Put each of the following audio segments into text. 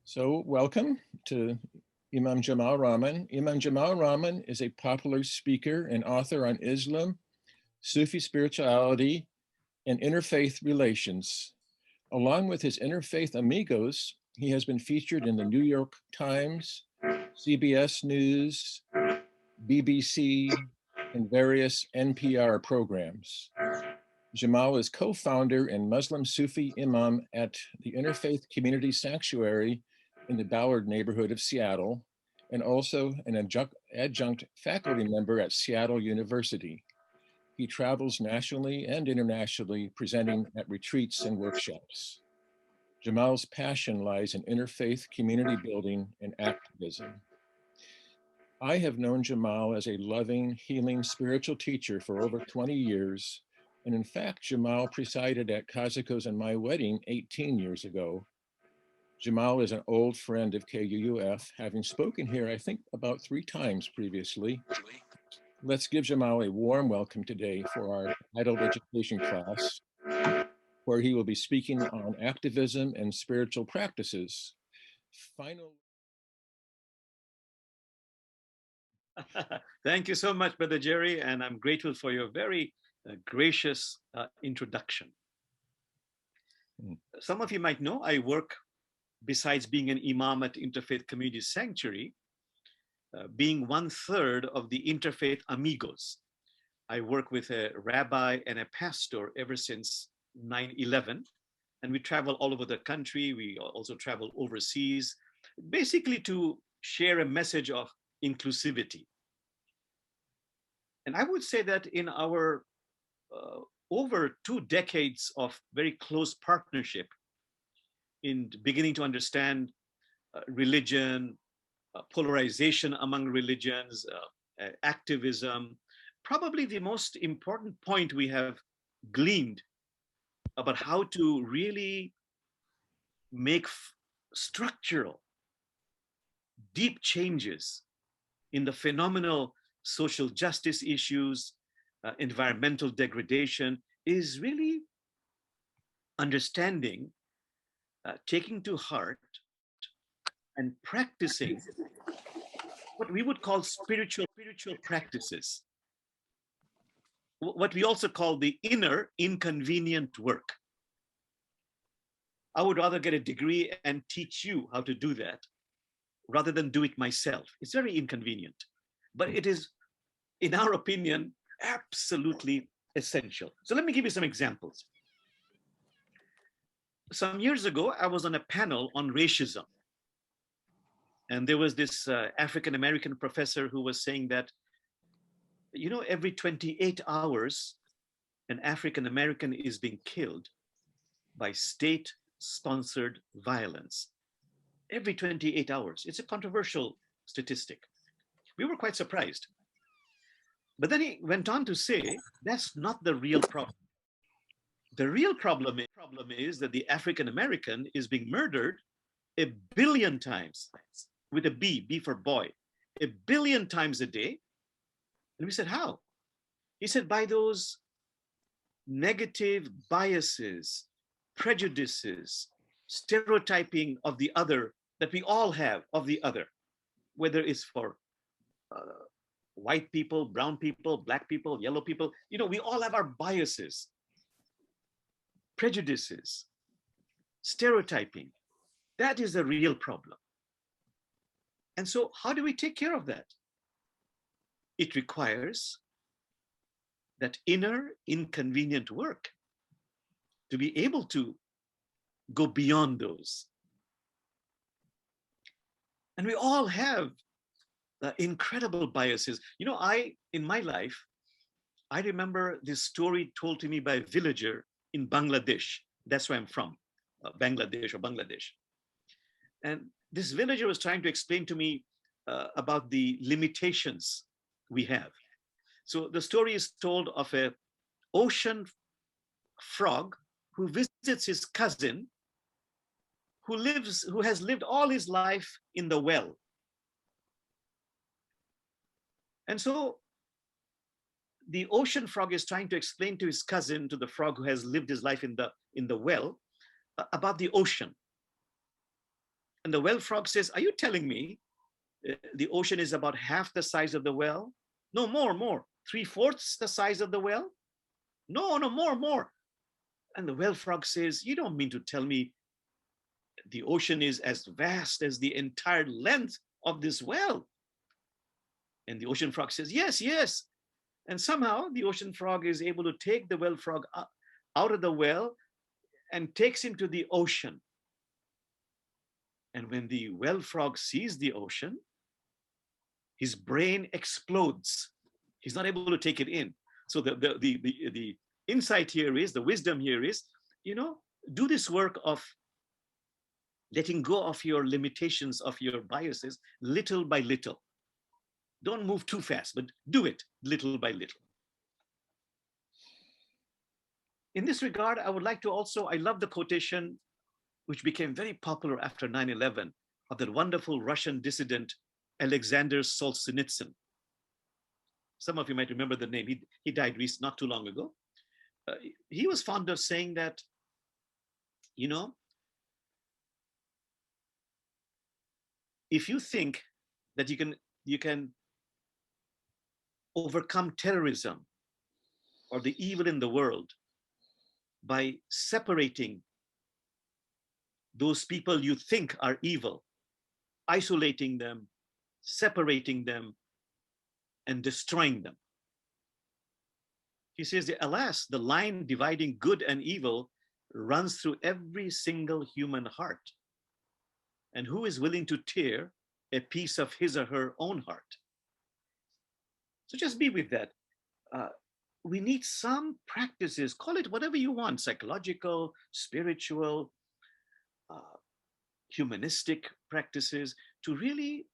So welcome to Imam Jamal Rahman. Imam Jamal Rahman is a popular speaker and author on Islam, Sufi spirituality, and interfaith relations. Along with his Interfaith Amigos, he has been featured in the New York Times, CBS News, BBC, and various NPR programs. Jamal is co-founder and Muslim Sufi imam at the Interfaith Community Sanctuary in the Ballard neighborhood of Seattle, and also an adjunct faculty member at Seattle University. He travels nationally and internationally, presenting at retreats and workshops. Jamal's passion lies in interfaith community building and activism. I have known Jamal as a loving, healing spiritual teacher for over 20 years. And in fact, Jamal presided at Kazuko's and my wedding 18 years ago. Jamal is an old friend of KUUF, having spoken here, I think, about 3 times previously. Let's give Jamal a warm welcome today for our adult education class, where he will be speaking on activism and spiritual practices. Thank you so much, Brother Jerry, and I'm grateful for your very gracious introduction. Some of you might know I work, besides being an imam at Interfaith Community Sanctuary, being 1/3 of the Interfaith Amigos. I work with a rabbi and a pastor ever since 9/11, and we travel all over the country. We also travel overseas, basically to share a message of inclusivity. And I would say that in our over 2 decades of very close partnership in beginning to understand religion, polarization among religions, activism, probably the most important point we have gleaned about how to really make structural, deep changes in the phenomenal social justice issues, environmental degradation, is really understanding, taking to heart, and practicing what we would call spiritual practices, what we also call the inner inconvenient work. I would rather get a degree and teach you how to do that rather than do it myself. It's very inconvenient, but it is, in our opinion, absolutely essential. So let me give you some examples. Some years ago, I was on a panel on racism. And there was this African-American professor who was saying that, you know, every 28 hours, an African-American is being killed by state-sponsored violence. Every 28 hours. It's a controversial statistic. We were quite surprised. But then he went on to say, that's not the real problem. The real problem is that the African-American is being murdered 1 billion times, with a B, B for boy, 1 billion times a day. And we said, how? He said, by those negative biases, prejudices, stereotyping of the other that we all have of the other, whether it's for white people, brown people, black people, yellow people. You know, we all have our biases, prejudices, stereotyping. That is the real problem. And so how do we take care of that? It requires that inner inconvenient work to be able to go beyond those. And we all have incredible biases. You know, in my life, I remember this story told to me by a villager in Bangladesh. That's where I'm from, Bangladesh. And this villager was trying to explain to me about the limitations we have. So the story is told of an ocean frog who visits his cousin who has lived all his life in the well. And so the ocean frog is trying to explain to his cousin, to the frog who has lived his life in the well, about the ocean. And the well frog says, are you telling me the ocean is about half the size of the well? No, more. 3/4 the size of the well? No, more. And the well frog says, you don't mean to tell me the ocean is as vast as the entire length of this well? And the ocean frog says, yes. And somehow the ocean frog is able to take the well frog out of the well and takes him to the ocean. And when the well frog sees the ocean, his brain explodes. He's not able to take it in. So the insight here is, the wisdom here is, do this work of letting go of your limitations, of your biases, little by little. Don't move too fast, but do it little by little. In this regard, I would like to also, I love the quotation which became very popular after 9/11 of that wonderful Russian dissident, Alexander Solzhenitsyn. Some of you might remember the name. He died not too long ago. He was fond of saying that, if you think that you can overcome terrorism or the evil in the world by separating those people you think are evil, isolating them, separating them, and destroying them. He says, alas, the line dividing good and evil runs through every single human heart. And who is willing to tear a piece of his or her own heart? So just be with that. We need some practices, call it whatever you want, psychological, spiritual, humanistic practices, to really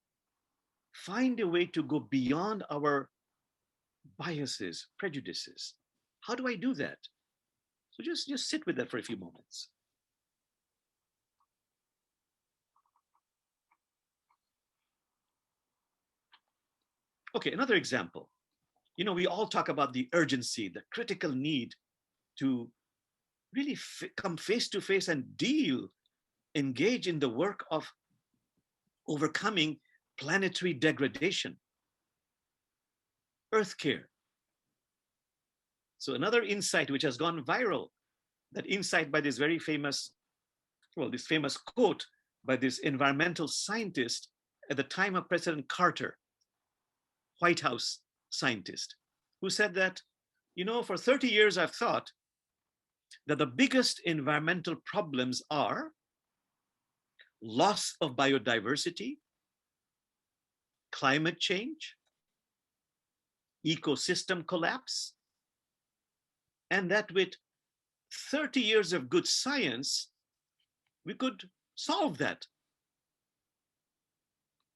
find a way to go beyond our biases, prejudices. How do I do that? So just sit with that for a few moments. Okay, another example. We all talk about the urgency, the critical need to really come face to face and engage in the work of overcoming planetary degradation, earth care. So another insight which has gone viral, that insight by this very famous, this famous quote by this environmental scientist at the time of President Carter, White House scientist, who said that, for 30 years I've thought that the biggest environmental problems are loss of biodiversity, climate change, ecosystem collapse, and that with 30 years of good science, we could solve that.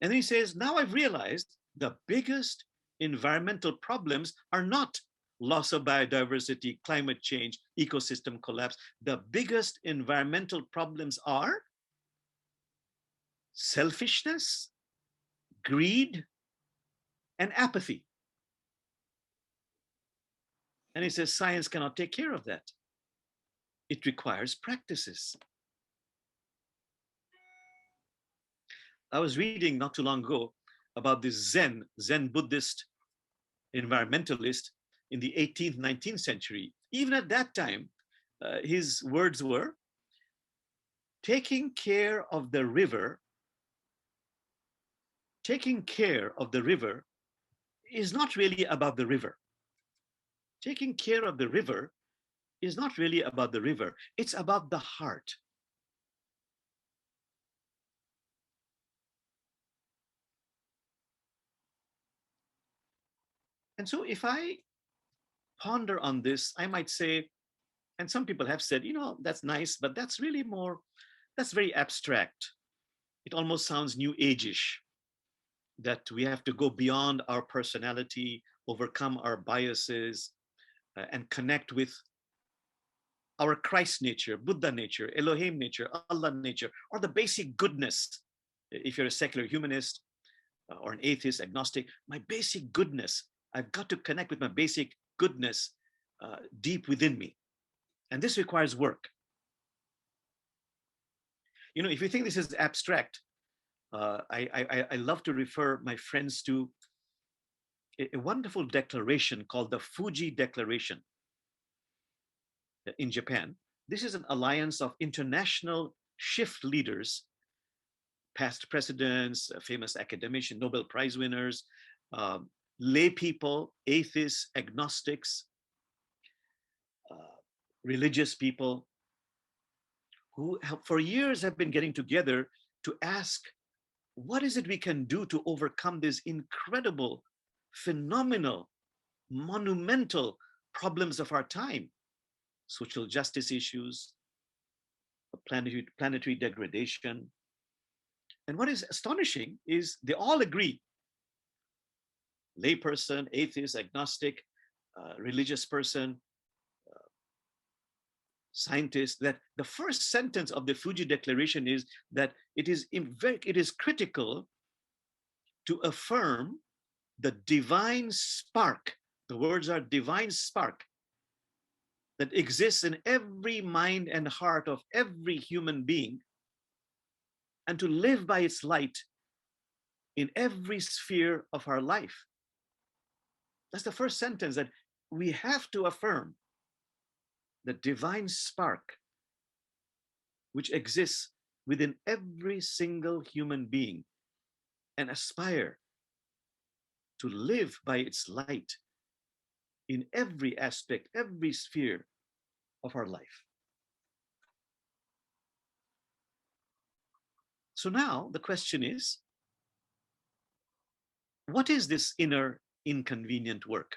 And then he says, now I've realized the biggest environmental problems are not loss of biodiversity, climate change, ecosystem collapse. The biggest environmental problems are selfishness, greed, and apathy. And he says science cannot take care of that. It requires practices. I was reading not too long ago about this Zen Buddhist environmentalist in the 18th, 19th century. Even at that time, his words were, taking care of the river is not really about the river. Taking care of the river is not really about the river. It's about the heart. And so if I ponder on this, I might say, and some people have said, that's nice, but that's very abstract. It almost sounds new age-ish, that we have to go beyond our personality, overcome our biases, and connect with our Christ nature, Buddha nature, Elohim nature, Allah nature, or the basic goodness. If you're a secular humanist or an atheist, agnostic, my basic goodness, I've got to connect with my basic goodness deep within me. And this requires work. If you think this is abstract, I love to refer my friends to a wonderful declaration called the Fuji Declaration in Japan. This is an alliance of international shift leaders, past presidents, famous academicians, Nobel Prize winners, lay people, atheists, agnostics, religious people, who have, for years have been getting together to ask, what is it we can do to overcome these incredible, phenomenal, monumental problems of our time? Social justice issues, planetary degradation. And what is astonishing is they all agree, layperson, atheist, agnostic, religious person, scientist, that the first sentence of the Fuji Declaration is that it is critical to affirm the divine spark. The words are divine spark that exists in every mind and heart of every human being, and to live by its light in every sphere of our life. That's the first sentence, that we have to affirm the divine spark which exists within every single human being, and aspire to live by its light in every aspect, every sphere of our life. So now the question is, what is this inner inconvenient work?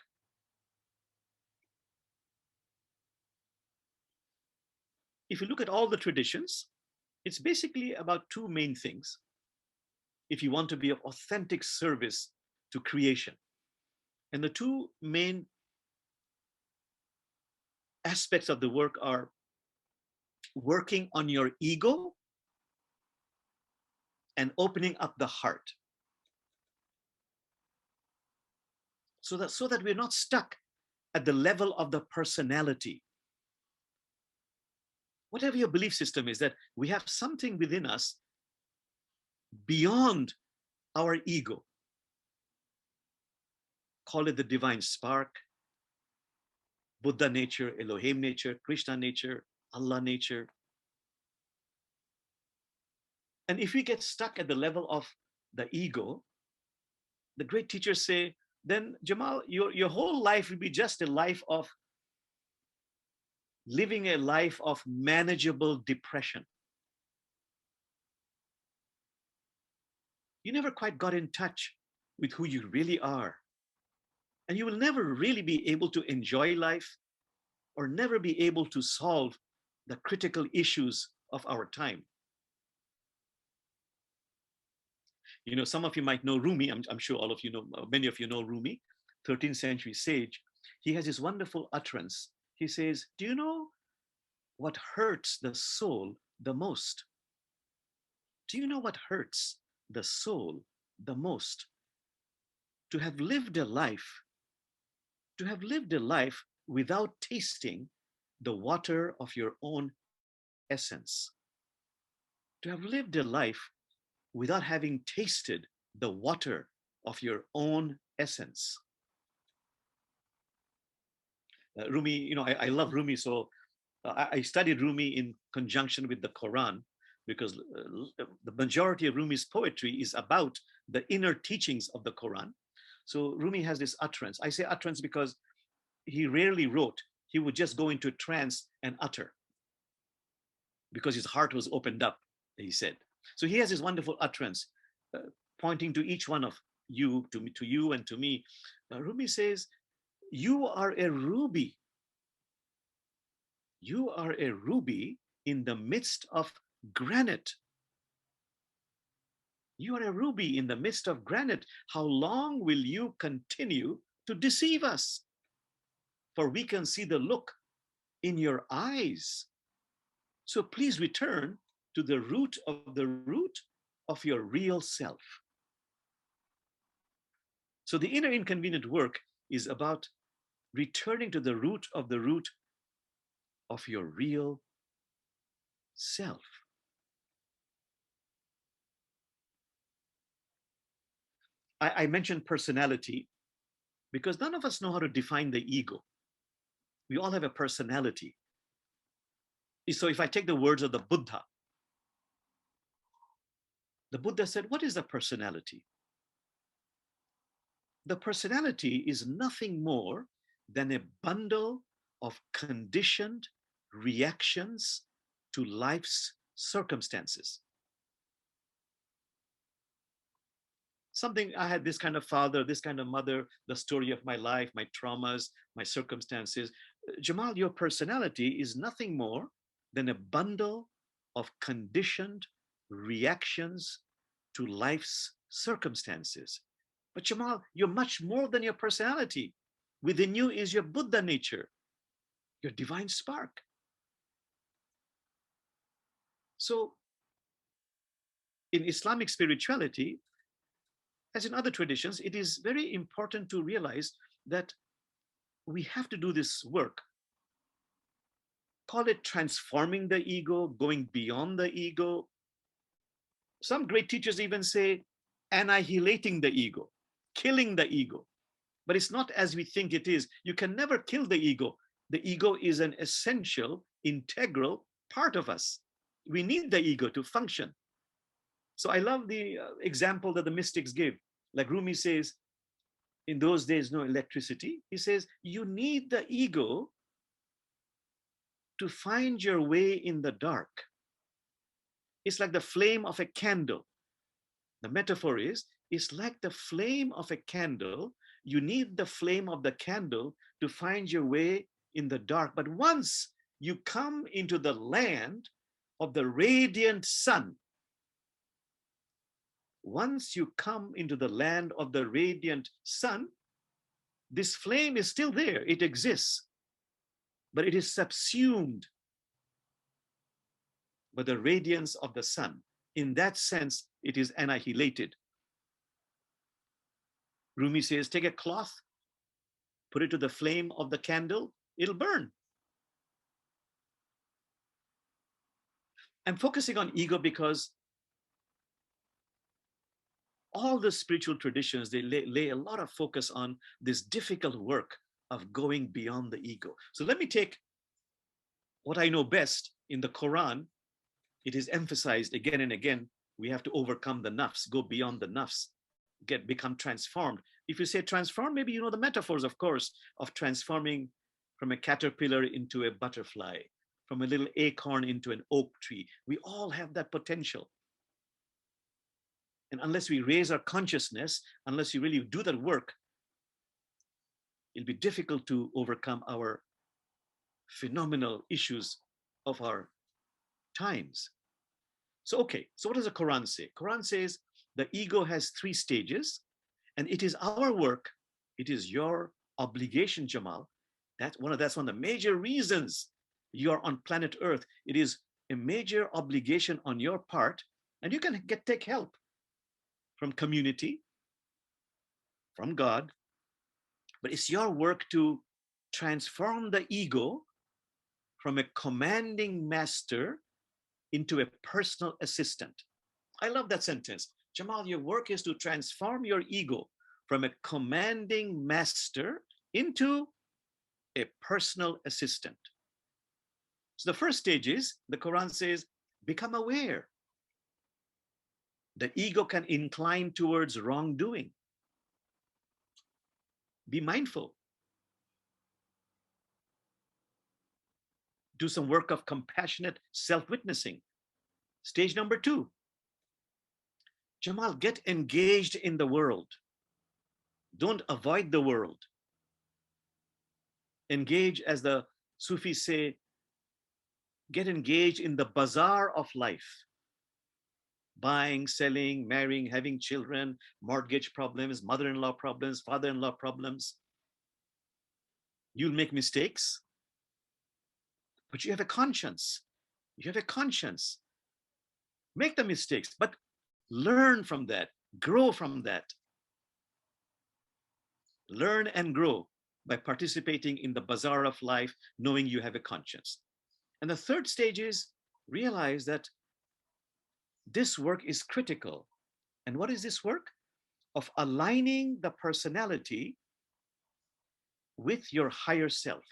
If you look at all the traditions, it's basically about two main things. If you want to be of authentic service to creation, and the two main aspects of the work are working on your ego and opening up the heart, so that we're not stuck at the level of the personality. Whatever your belief system is, that we have something within us beyond our ego. Call it the divine spark, Buddha nature, Elohim nature, Krishna nature, Allah nature. And if we get stuck at the level of the ego, the great teachers say, then Jamal, your whole life will be just a life of living a life of manageable depression. You never quite got in touch with who you really are. And you will never really be able to enjoy life, or never be able to solve the critical issues of our time. You know, some of you might know Rumi. I'm sure all of you know, many of you know Rumi, 13th century sage. He has this wonderful utterance. He says, do you know what hurts the soul the most? Do you know what hurts the soul the most? To have lived a life without tasting the water of your own essence. To have lived a life without having tasted the water of your own essence. Rumi, you know, I love Rumi, so I studied Rumi in conjunction with the Quran, because the majority of Rumi's poetry is about the inner teachings of the Quran. So Rumi has this utterance. I say utterance because he rarely wrote. He would just go into trance and utter, because his heart was opened up, he said. So he has this wonderful utterance, pointing to each one of you, to you and to me. Rumi says, you are a ruby. You are a ruby in the midst of granite. You are a ruby in the midst of granite. How long will you continue to deceive us? For we can see the look in your eyes. So please return to the root of your real self. So the inner inconvenient work is about returning to the root of your real self. I mentioned personality because none of us know how to define the ego. We all have a personality. So if I take the words of the Buddha said, what is the personality? The personality is nothing more than a bundle of conditioned reactions to life's circumstances. Something, I had this kind of father, this kind of mother, the story of my life, my traumas, my circumstances. Jamal, your personality is nothing more than a bundle of conditioned reactions to life's circumstances. But Jamal, you're much more than your personality. Within you is your Buddha nature, your divine spark. So in Islamic spirituality, as in other traditions, it is very important to realize that we have to do this work. Call it transforming the ego, going beyond the ego. Some great teachers even say annihilating the ego, killing the ego. But it's not as we think it is. You can never kill the ego. The ego is an essential, integral part of us. We need the ego to function. So I love the example that the mystics give. Like Rumi says, in those days, no electricity. He says, you need the ego to find your way in the dark. It's like the flame of a candle. The metaphor is, it's like the flame of a candle. You need the flame of the candle to find your way in the dark. But once you come into the land of the radiant sun, once you come into the land of the radiant sun, this flame is still there. It exists, but it is subsumed by the radiance of the sun. In that sense, it is annihilated. Rumi says, take a cloth, put it to the flame of the candle, it'll burn. I'm focusing on ego because all the spiritual traditions, they lay a lot of focus on this difficult work of going beyond the ego. So let me take what I know best. In the Quran, it is emphasized again and again, we have to overcome the nafs, go beyond the nafs, become transformed. If you say transform, maybe you know the metaphors, of course, of transforming from a caterpillar into a butterfly, from a little acorn into an oak tree. We all have that potential. And unless we raise our consciousness, unless you really do that work, it'll be difficult to overcome our phenomenal issues of our times. So, okay, so what does the Quran say? Quran says the ego has 3 stages, and it is our work, it is your obligation, Jamal. That's one of the major reasons you're on planet Earth. It is a major obligation on your part, and you can take help from community, from God, but it's your work to transform the ego from a commanding master into a personal assistant. I love that sentence. Jamal, your work is to transform your ego from a commanding master into a personal assistant. So the first stage is, the Quran says, become aware. The ego can incline towards wrongdoing. Be mindful. Do some work of compassionate self-witnessing. Stage number 2, Jamal, get engaged in the world. Don't avoid the world. Engage, as the Sufis say, get engaged in the bazaar of life. Buying, selling, marrying, having children, mortgage problems, mother-in-law problems, father-in-law problems. You'll make mistakes, but you have a conscience. You have a conscience. Make the mistakes, but learn from that, grow from that. Learn and grow by participating in the bazaar of life, knowing you have a conscience. And the third stage is realize that this work is critical. And what is this work? of aligning the personality with your higher self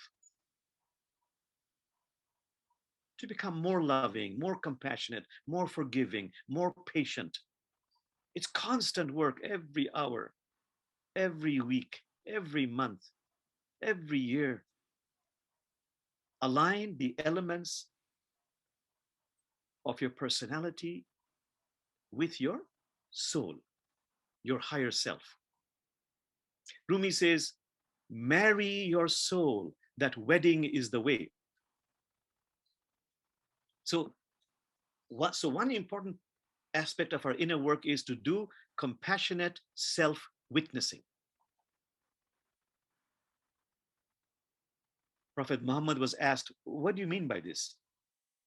to become more loving, more compassionate, more forgiving, more patient. It's constant work every hour, every week, every month, every year. Align the elements of your personality with your soul, your higher self. Rumi says, marry your soul, that wedding is the way. So one important aspect of our inner work is to do compassionate self-witnessing. Prophet Muhammad was asked, what do you mean by this?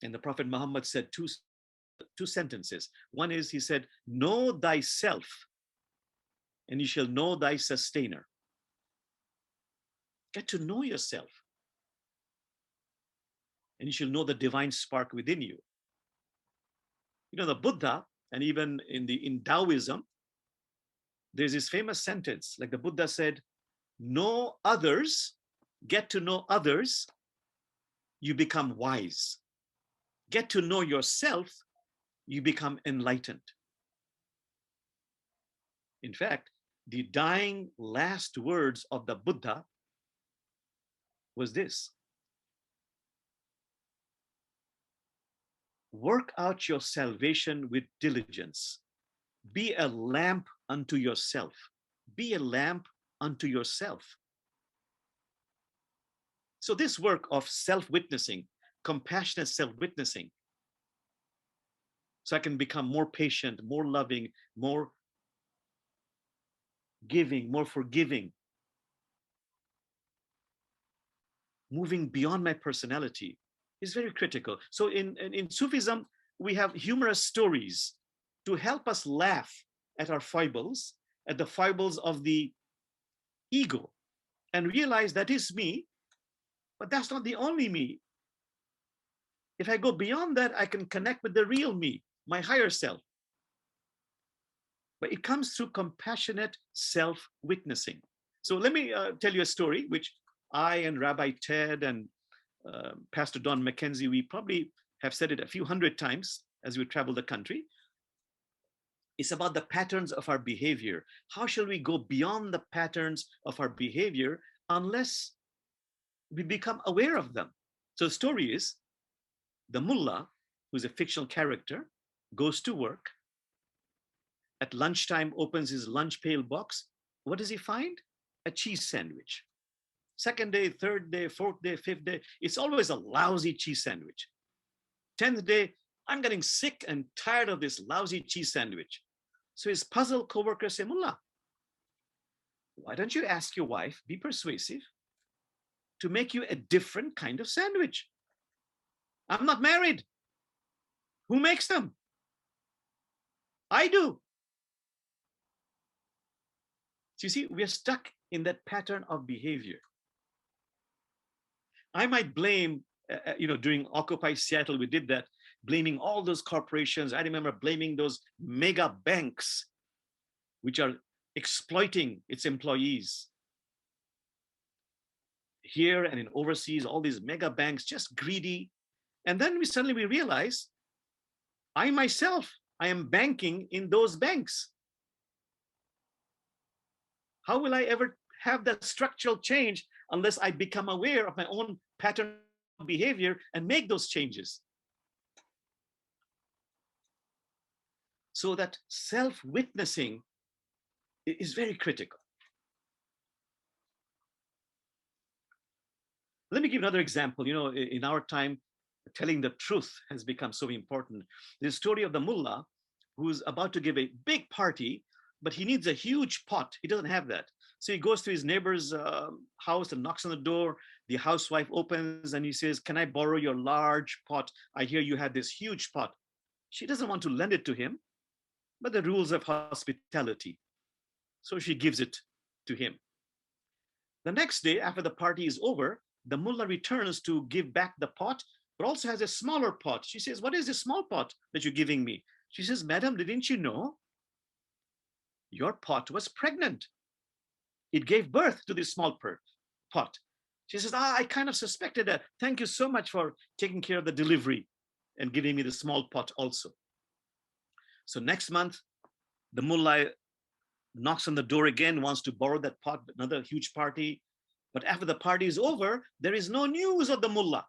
And the Prophet Muhammad said two sentences. One is, he said, know thyself, and you shall know thy sustainer. Get to know yourself, and you shall know the divine spark within you. You know, the Buddha, and even in Taoism, there's this famous sentence, like the Buddha said, know others, get to know others, you become wise. Get to know yourself, you become enlightened. In fact, the dying last words of the Buddha was this: work out your salvation with diligence. Be a lamp unto yourself. Be a lamp unto yourself. So this work of self-witnessing, compassionate self-witnessing, so I can become more patient, more loving, more giving, more forgiving, moving beyond my personality, is very critical. So in Sufism, we have humorous stories to help us laugh at our foibles, at the foibles of the ego, and realize that is me, but that's not the only me. If I go beyond that, I can connect with the real me, my higher self. But it comes through compassionate self-witnessing. So let me tell you a story, which I and Rabbi Ted and Pastor Don Mackenzie, we probably have said it a few hundred times as we travel the country. It's about the patterns of our behavior. How shall we go beyond the patterns of our behavior unless we become aware of them? So the story is, the mullah, who's a fictional character, goes to work. At lunchtime, opens his lunch pail box. What does he find? A cheese sandwich. Second day, third day, fourth day, fifth day, it's always a lousy cheese sandwich. 10th day, I'm getting sick and tired of this lousy cheese sandwich. So his puzzled coworker says, mullah, why don't you ask your wife, be persuasive, to make you a different kind of sandwich? I'm not married. Who makes them? I do. So you see, we're stuck in that pattern of behavior. I might blame, during Occupy Seattle, we did that, blaming all those corporations. I remember blaming those mega banks, which are exploiting its employees. Here and in overseas, all these mega banks, just greedy. And then we realize, I myself, I am banking in those banks. How will I ever have that structural change unless I become aware of my own pattern of behavior and make those changes? So that self-witnessing is very critical. Let me give another example. You know, in our time, telling the truth has become so important. The story of the mullah who's about to give a big party, but he needs a huge pot. He doesn't have that. So he goes to his neighbor's house and knocks on the door. The housewife opens and he says, can I borrow your large pot? I hear you had this huge pot. She doesn't want to lend it to him, but the rules of hospitality. So she gives it to him. The next day, after the party is over, the mullah returns to give back the pot, but also has a smaller pot. She says, what is this small pot that you're giving me? She says, madam, didn't you know your pot was pregnant. It gave birth to this small pot. She says, I kind of suspected that. Thank you so much for taking care of the delivery and giving me the small pot also. So next month, the mullah knocks on the door again, wants to borrow that pot, another huge party. But after the party is over, there is no news of the mullah.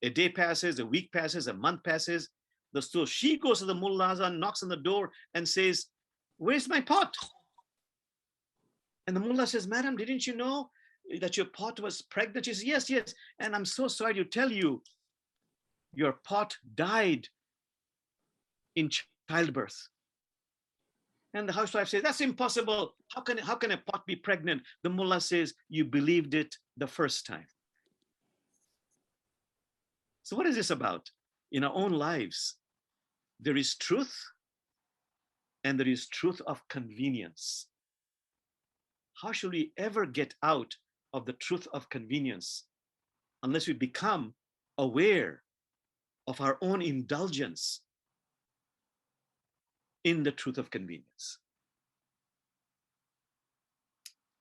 A day passes, a week passes, a month passes. So she goes to the mullah and knocks on the door and says, where's my pot? And the mullah says, madam, didn't you know that your pot was pregnant? She says, yes, yes. And I'm so sorry to tell you, your pot died in childbirth. And the housewife says, that's impossible. How can a pot be pregnant? The mullah says, you believed it the first time. So what is this about? In our own lives, there is truth and there is truth of convenience. How should we ever get out of the truth of convenience unless we become aware of our own indulgence in the truth of convenience?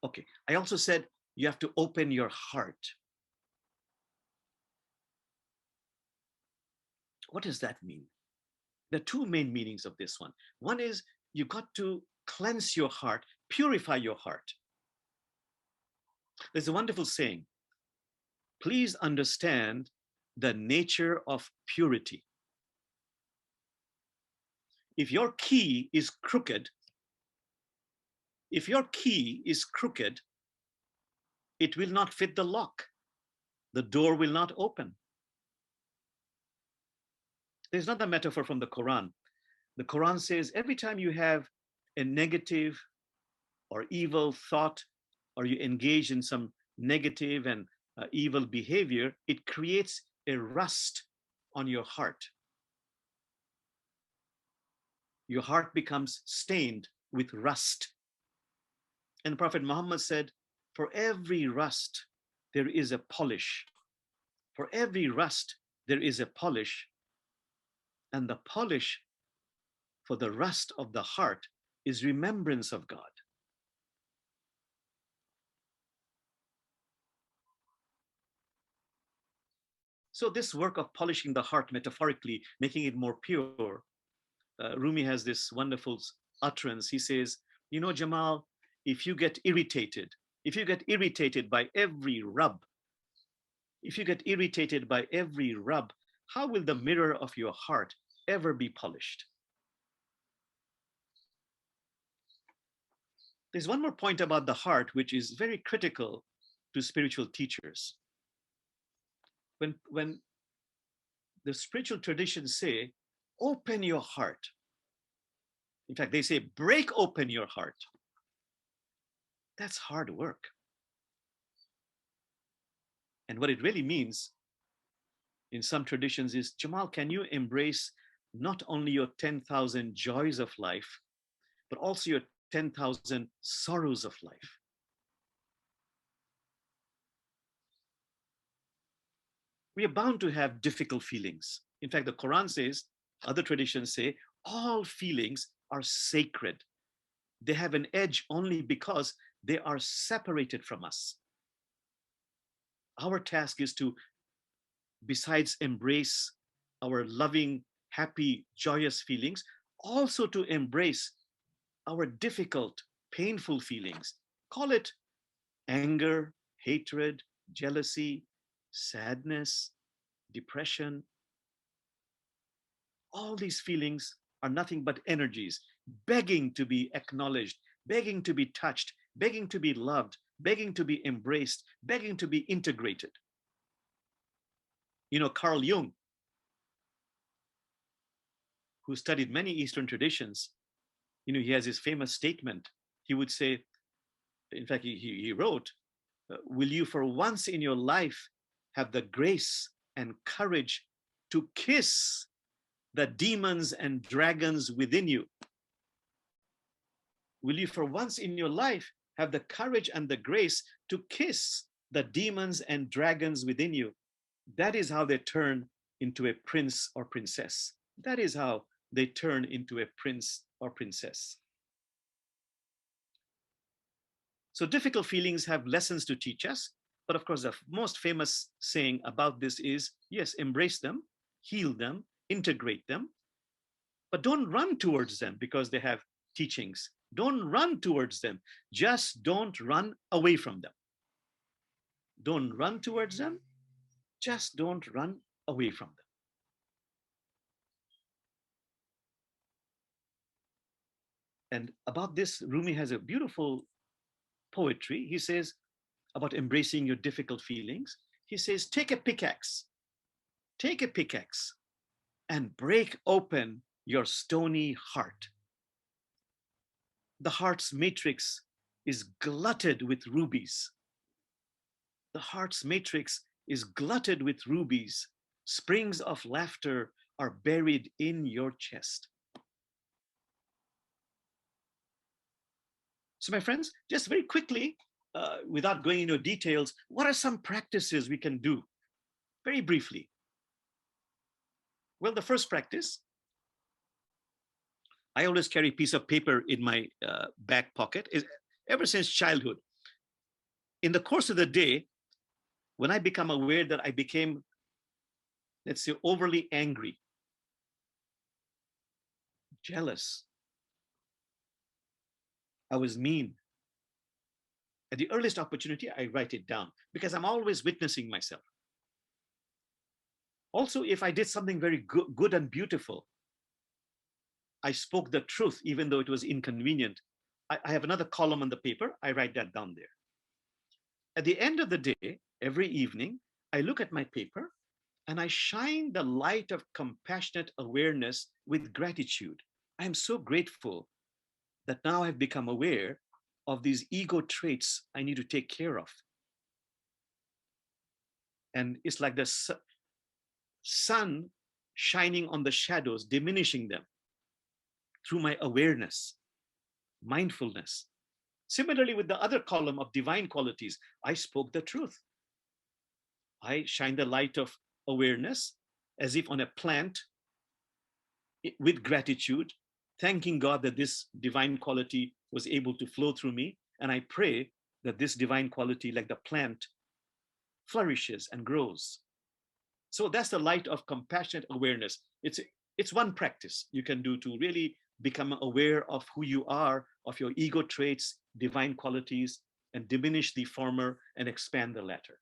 Okay, I also said you have to open your heart. What does that mean? There are two main meanings of this one. One is you got to cleanse your heart, purify your heart. There's a wonderful saying, please understand the nature of purity. If your key is crooked, it will not fit the lock. The door will not open. There's another metaphor from the Quran. The Quran says every time you have a negative or evil thought, or you engage in some negative and evil behavior, it creates a rust on your heart. Your heart becomes stained with rust. And Prophet Muhammad said, for every rust, there is a polish. For every rust, there is a polish. And the polish for the rust of the heart is remembrance of God. So this work of polishing the heart metaphorically, making it more pure, Rumi has this wonderful utterance. He says, you know, Jamal, if you get irritated by every rub, how will the mirror of your heart ever be polished? There's one more point about the heart, which is very critical to spiritual teachers. When the spiritual traditions say, open your heart. In fact, they say, break open your heart. That's hard work. And what it really means in some traditions is, Jamal, can you embrace not only your 10,000 joys of life, but also your 10,000 sorrows of life? We are bound to have difficult feelings. In fact, the Quran says, other traditions say, all feelings are sacred. They have an edge only because they are separated from us. Our task is to, besides embrace our loving, happy, joyous feelings, also to embrace our difficult, painful feelings. Call it anger, hatred, jealousy, sadness, depression. All these feelings are nothing but energies begging to be acknowledged, begging to be touched, begging to be loved, begging to be embraced, begging to be integrated. You know, Carl Jung, who studied many Eastern traditions, you know, he has his famous statement. He would say, in fact, he wrote, will you for once in your life have the grace and courage to kiss the demons and dragons within you? Will you for once in your life have the courage and the grace to kiss the demons and dragons within you? That is how they turn into a prince or princess. That is how they turn into a prince or princess. So difficult feelings have lessons to teach us. But of course, the most famous saying about this is, yes, embrace them, heal them, integrate them, but don't run towards them because they have teachings. Don't run towards them. Just don't run away from them. Don't run towards them. Just don't run away from them. And about this, Rumi has a beautiful poetry. He says about embracing your difficult feelings. He says, take a pickaxe and break open your stony heart. The heart's matrix is glutted with rubies. The heart's matrix is glutted with rubies. Springs of laughter are buried in your chest. So my friends, just very quickly, without going into details, what are some practices we can do? Very briefly. Well, the first practice, I always carry a piece of paper in my back pocket, is ever since childhood. In the course of the day, when I become aware that I became, let's say, overly angry, jealous, I was mean, at the earliest opportunity, I write it down because I'm always witnessing myself. Also, if I did something very good and beautiful, I spoke the truth, even though it was inconvenient, I have another column on the paper, I write that down there. At the end of the day, every evening, I look at my paper and I shine the light of compassionate awareness with gratitude. I am so grateful that now I've become aware of these ego traits I need to take care of. And it's like the sun shining on the shadows, diminishing them through my awareness, mindfulness. Similarly, with the other column of divine qualities, I spoke the truth. I shine the light of awareness as if on a plant with gratitude, thanking God that this divine quality was able to flow through me. And I pray that this divine quality, like the plant, flourishes and grows. So that's the light of compassionate awareness. It's one practice you can do to really become aware of who you are, of your ego traits, divine qualities, and diminish the former and expand the latter.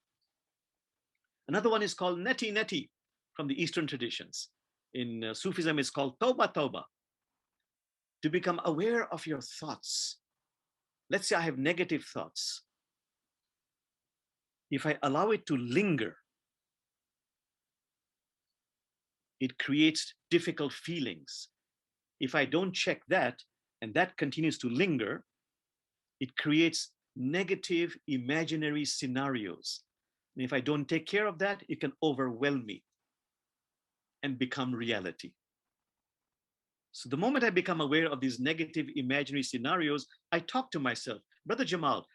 Another one is called neti neti from the Eastern traditions. In Sufism, it's called tauba tauba. To become aware of your thoughts. Let's say I have negative thoughts. If I allow it to linger, it creates difficult feelings. If I don't check that, and that continues to linger, it creates negative imaginary scenarios. And if I don't take care of that, it can overwhelm me and become reality. So the moment I become aware of these negative imaginary scenarios, I talk to myself, Brother Jamal,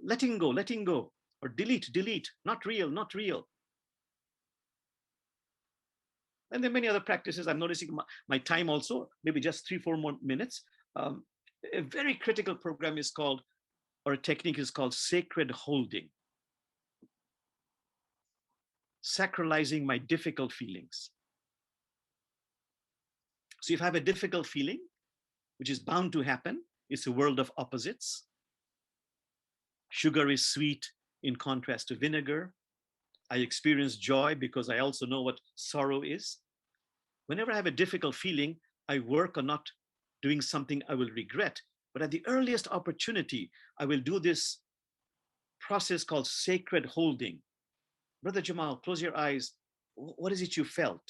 letting go, or delete, not real, not real. And there are many other practices. I'm noticing my time also, maybe just 3-4 more minutes. A very critical program is called, or a technique is called sacred holding. Sacralizing my difficult feelings. So if I have a difficult feeling, which is bound to happen, it's a world of opposites. Sugar is sweet in contrast to vinegar. I experience joy because I also know what sorrow is. Whenever I have a difficult feeling, I work on not doing something I will regret. But at the earliest opportunity, I will do this process called sacred holding. Brother Jamal, close your eyes. What is it you felt?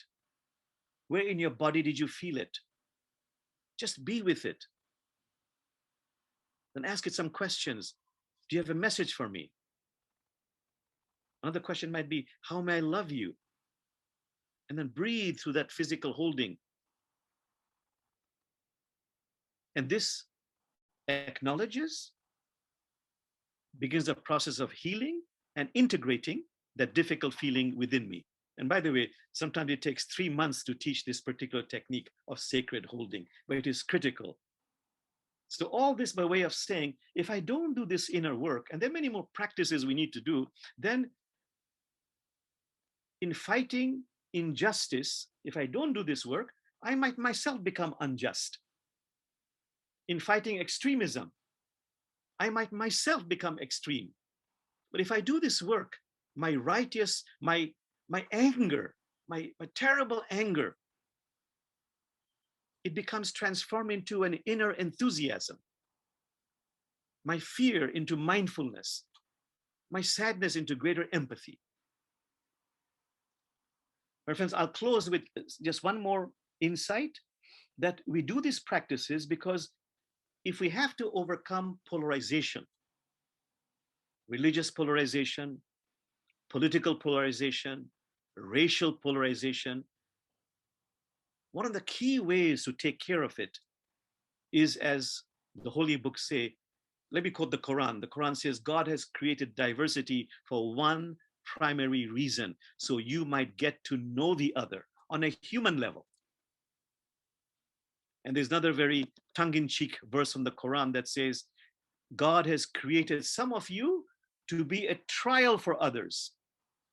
Where in your body did you feel it? Just be with it. Then ask it some questions. Do you have a message for me? Another question might be, how may I love you? And then breathe through that physical holding. And this acknowledges, begins the process of healing and integrating that difficult feeling within me. And by the way, sometimes it takes 3 months to teach this particular technique of sacred holding, but it is critical So all this by way of saying, if I don't do this inner work, and there are many more practices we need to do, then in fighting injustice, if I don't do this work, I might myself become unjust. In fighting extremism, I might myself become extreme. But if I do this work, my righteous, my anger, my terrible anger, it becomes transformed into an inner enthusiasm. My fear into mindfulness, my sadness into greater empathy. My friends, I'll close with just one more insight, that we do these practices because if we have to overcome polarization, religious polarization, political polarization, racial polarization, one of the key ways to take care of it is, as the holy books say, let me quote the Quran. The Quran says, God has created diversity for one primary reason, so you might get to know the other on a human level. And there's another very tongue-in-cheek verse from the Quran that says, God has created some of you to be a trial for others.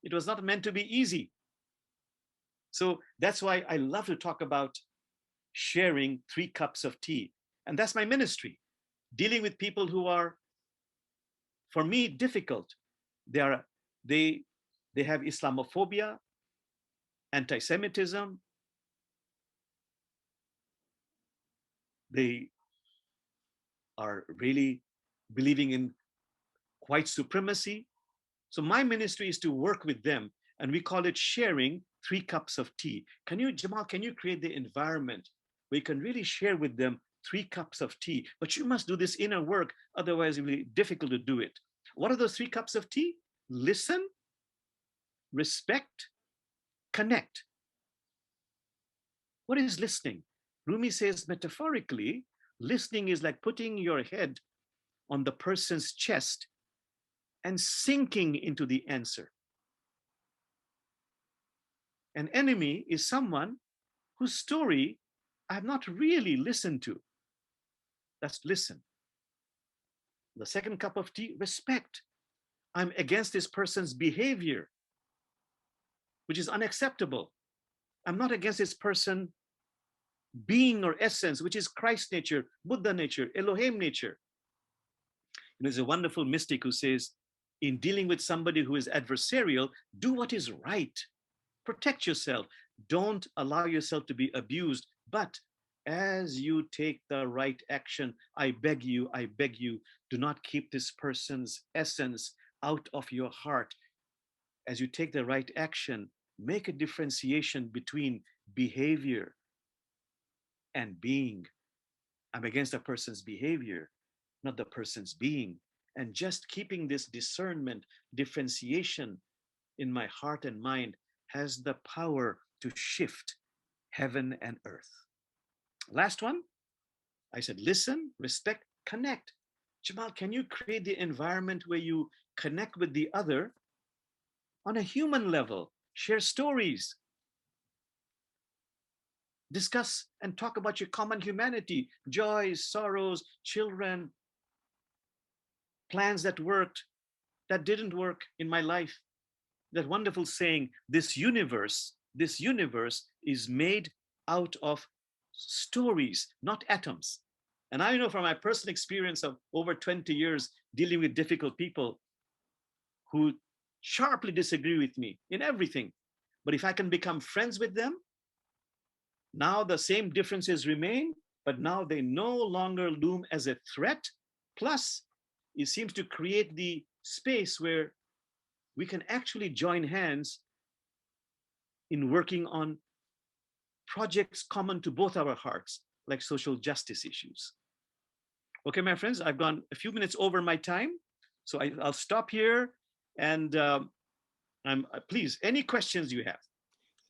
It was not meant to be easy. So that's why I love to talk about sharing 3 cups of tea. And that's my ministry, dealing with people who are, for me, difficult. They have Islamophobia, anti-Semitism. They are really believing in white supremacy. So my ministry is to work with them, and we call it sharing 3 cups of tea. Can you, Jamal, can you create the environment where you can really share with them 3 cups of tea? But you must do this inner work, otherwise it will be difficult to do it. What are those 3 cups of tea? Listen, respect, connect. What is listening? Rumi says, metaphorically, listening is like putting your head on the person's chest and sinking into the answer. An enemy is someone whose story I have not really listened to. That's listen. The 2nd cup of tea, respect. I'm against this person's behavior, which is unacceptable. I'm not against this person being or essence, which is Christ nature, Buddha nature, Elohim nature. And there's a wonderful mystic who says, in dealing with somebody who is adversarial, do what is right. Protect yourself. Don't allow yourself to be abused. But as you take the right action, I beg you, do not keep this person's essence out of your heart. As you take the right action, make a differentiation between behavior and being. I'm against a person's behavior, not the person's being. And just keeping this discernment, differentiation in my heart and mind has the power to shift heaven and earth. Last one, I said, listen, respect, connect. Jamal, can you create the environment where you connect with the other on a human level, share stories, discuss and talk about your common humanity, joys, sorrows, children, plans that worked, that didn't work in my life. That wonderful saying, this universe is made out of stories, not atoms. And I know from my personal experience of over 20 years dealing with difficult people who sharply disagree with me in everything. But if I can become friends with them, now the same differences remain, but now they no longer loom as a threat. Plus, it seems to create the space where we can actually join hands in working on projects common to both our hearts, like social justice issues. Okay, my friends, I've gone a few minutes over my time, so I'll stop here. And please, any questions you have?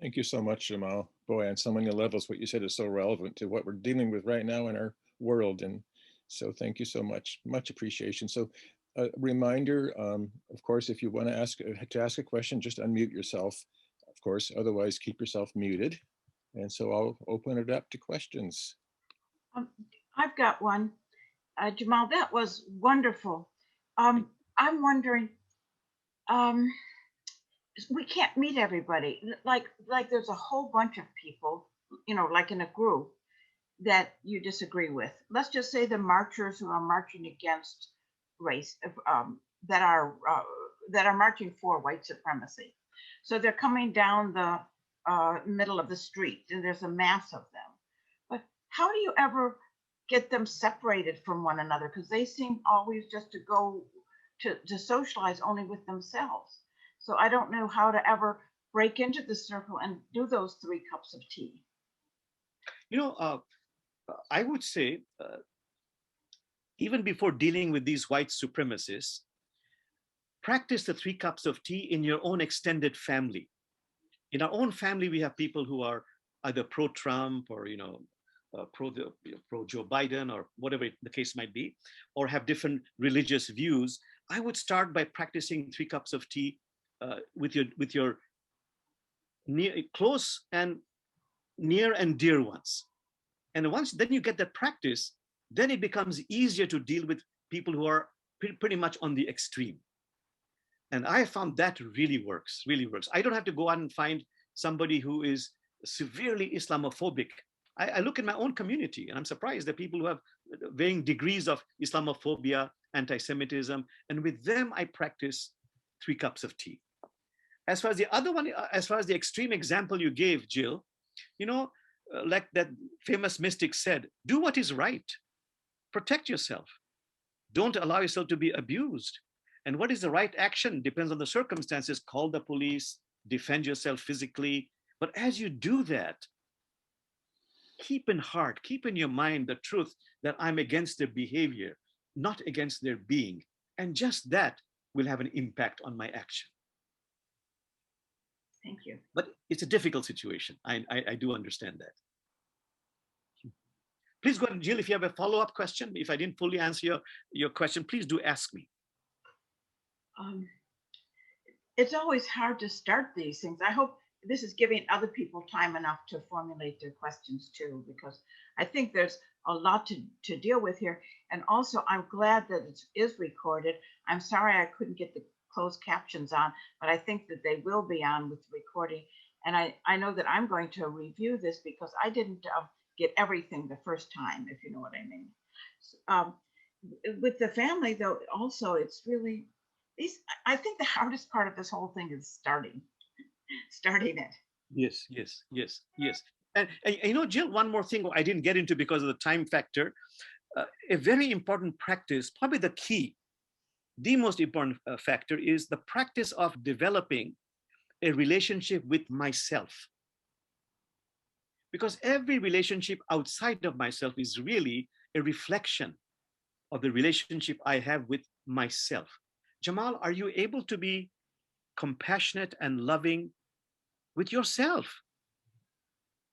Thank you so much, Jamal. Boy, on so many levels, what you said is so relevant to what we're dealing with right now in our world. And so thank you so much, much appreciation. So a reminder, of course, if you want to ask a question, just unmute yourself, of course, otherwise keep yourself muted. And so I'll open it up to questions. I've got one. Jamal, that was wonderful. I'm wondering, um, we can't meet everybody. Like there's a whole bunch of people, like in a group that you disagree with. Let's just say the marchers who are marching against race, that are marching for white supremacy. So they're coming down the middle of the street, and there's a mass of them. But how do you ever get them separated from one another? Because they seem always just to go to socialize only with themselves. So I don't know how to ever break into the circle and do those 3 cups of tea. I would say, even before dealing with these white supremacists, practice the 3 cups of tea in your own extended family. In our own family, we have people who are either pro-Trump or pro Joe Biden or whatever the case might be, or have different religious views. I would start by practicing 3 cups of tea with your close and near and dear ones. And once then you get that practice, then it becomes easier to deal with people who are pretty much on the extreme. And I found that really works. I don't have to go out and find somebody who is severely Islamophobic. I look in my own community, and I'm surprised that people who have varying degrees of Islamophobia, anti-Semitism, and with them I practice 3 cups of tea. As far as the other one, as far as the extreme example you gave, Jill, like that famous mystic said, do what is right. Protect yourself. Don't allow yourself to be abused. And what is the right action depends on the circumstances. Call the police, defend yourself physically. But as you do that, keep in heart, keep in your mind the truth that I'm against their behavior, not against their being. And just that will have an impact on my action. Thank you. But it's a difficult situation. I do understand that. Please go ahead, Jill, if you have a follow-up question. If I didn't fully answer your question, please do ask me. It's always hard to start these things. I hope this is giving other people time enough to formulate their questions too, because I think there's a lot to deal with here. And also, I'm glad that it is recorded. I'm sorry I couldn't get the closed captions on, but I think that they will be on with the recording. And I know that I'm going to review this because I didn't get everything the first time, if you know what I mean. With the family, though, also, it's really, I think the hardest part of this whole thing is starting it. Yes. And Jill, one more thing I didn't get into because of the time factor. A very important practice, probably the key, the most important factor is the practice of developing a relationship with myself. Because every relationship outside of myself is really a reflection of the relationship I have with myself. Jamal, are you able to be compassionate and loving with yourself?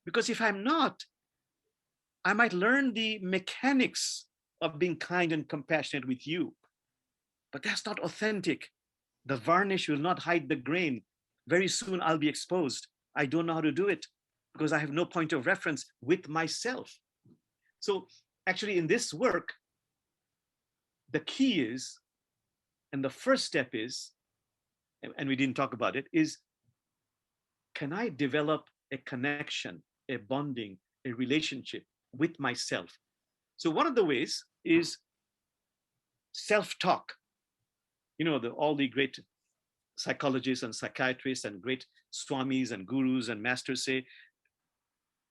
Because if I'm not, I might learn the mechanics of being kind and compassionate with you. But that's not authentic. The varnish will not hide the grain. Very soon I'll be exposed. I don't know how to do it because I have no point of reference with myself. So actually in this work, the key is, and the first step is, and we didn't talk about it, is can I develop a connection, a bonding, a relationship with myself? So one of the ways is self-talk. All the great psychologists and psychiatrists and great swamis and gurus and masters say,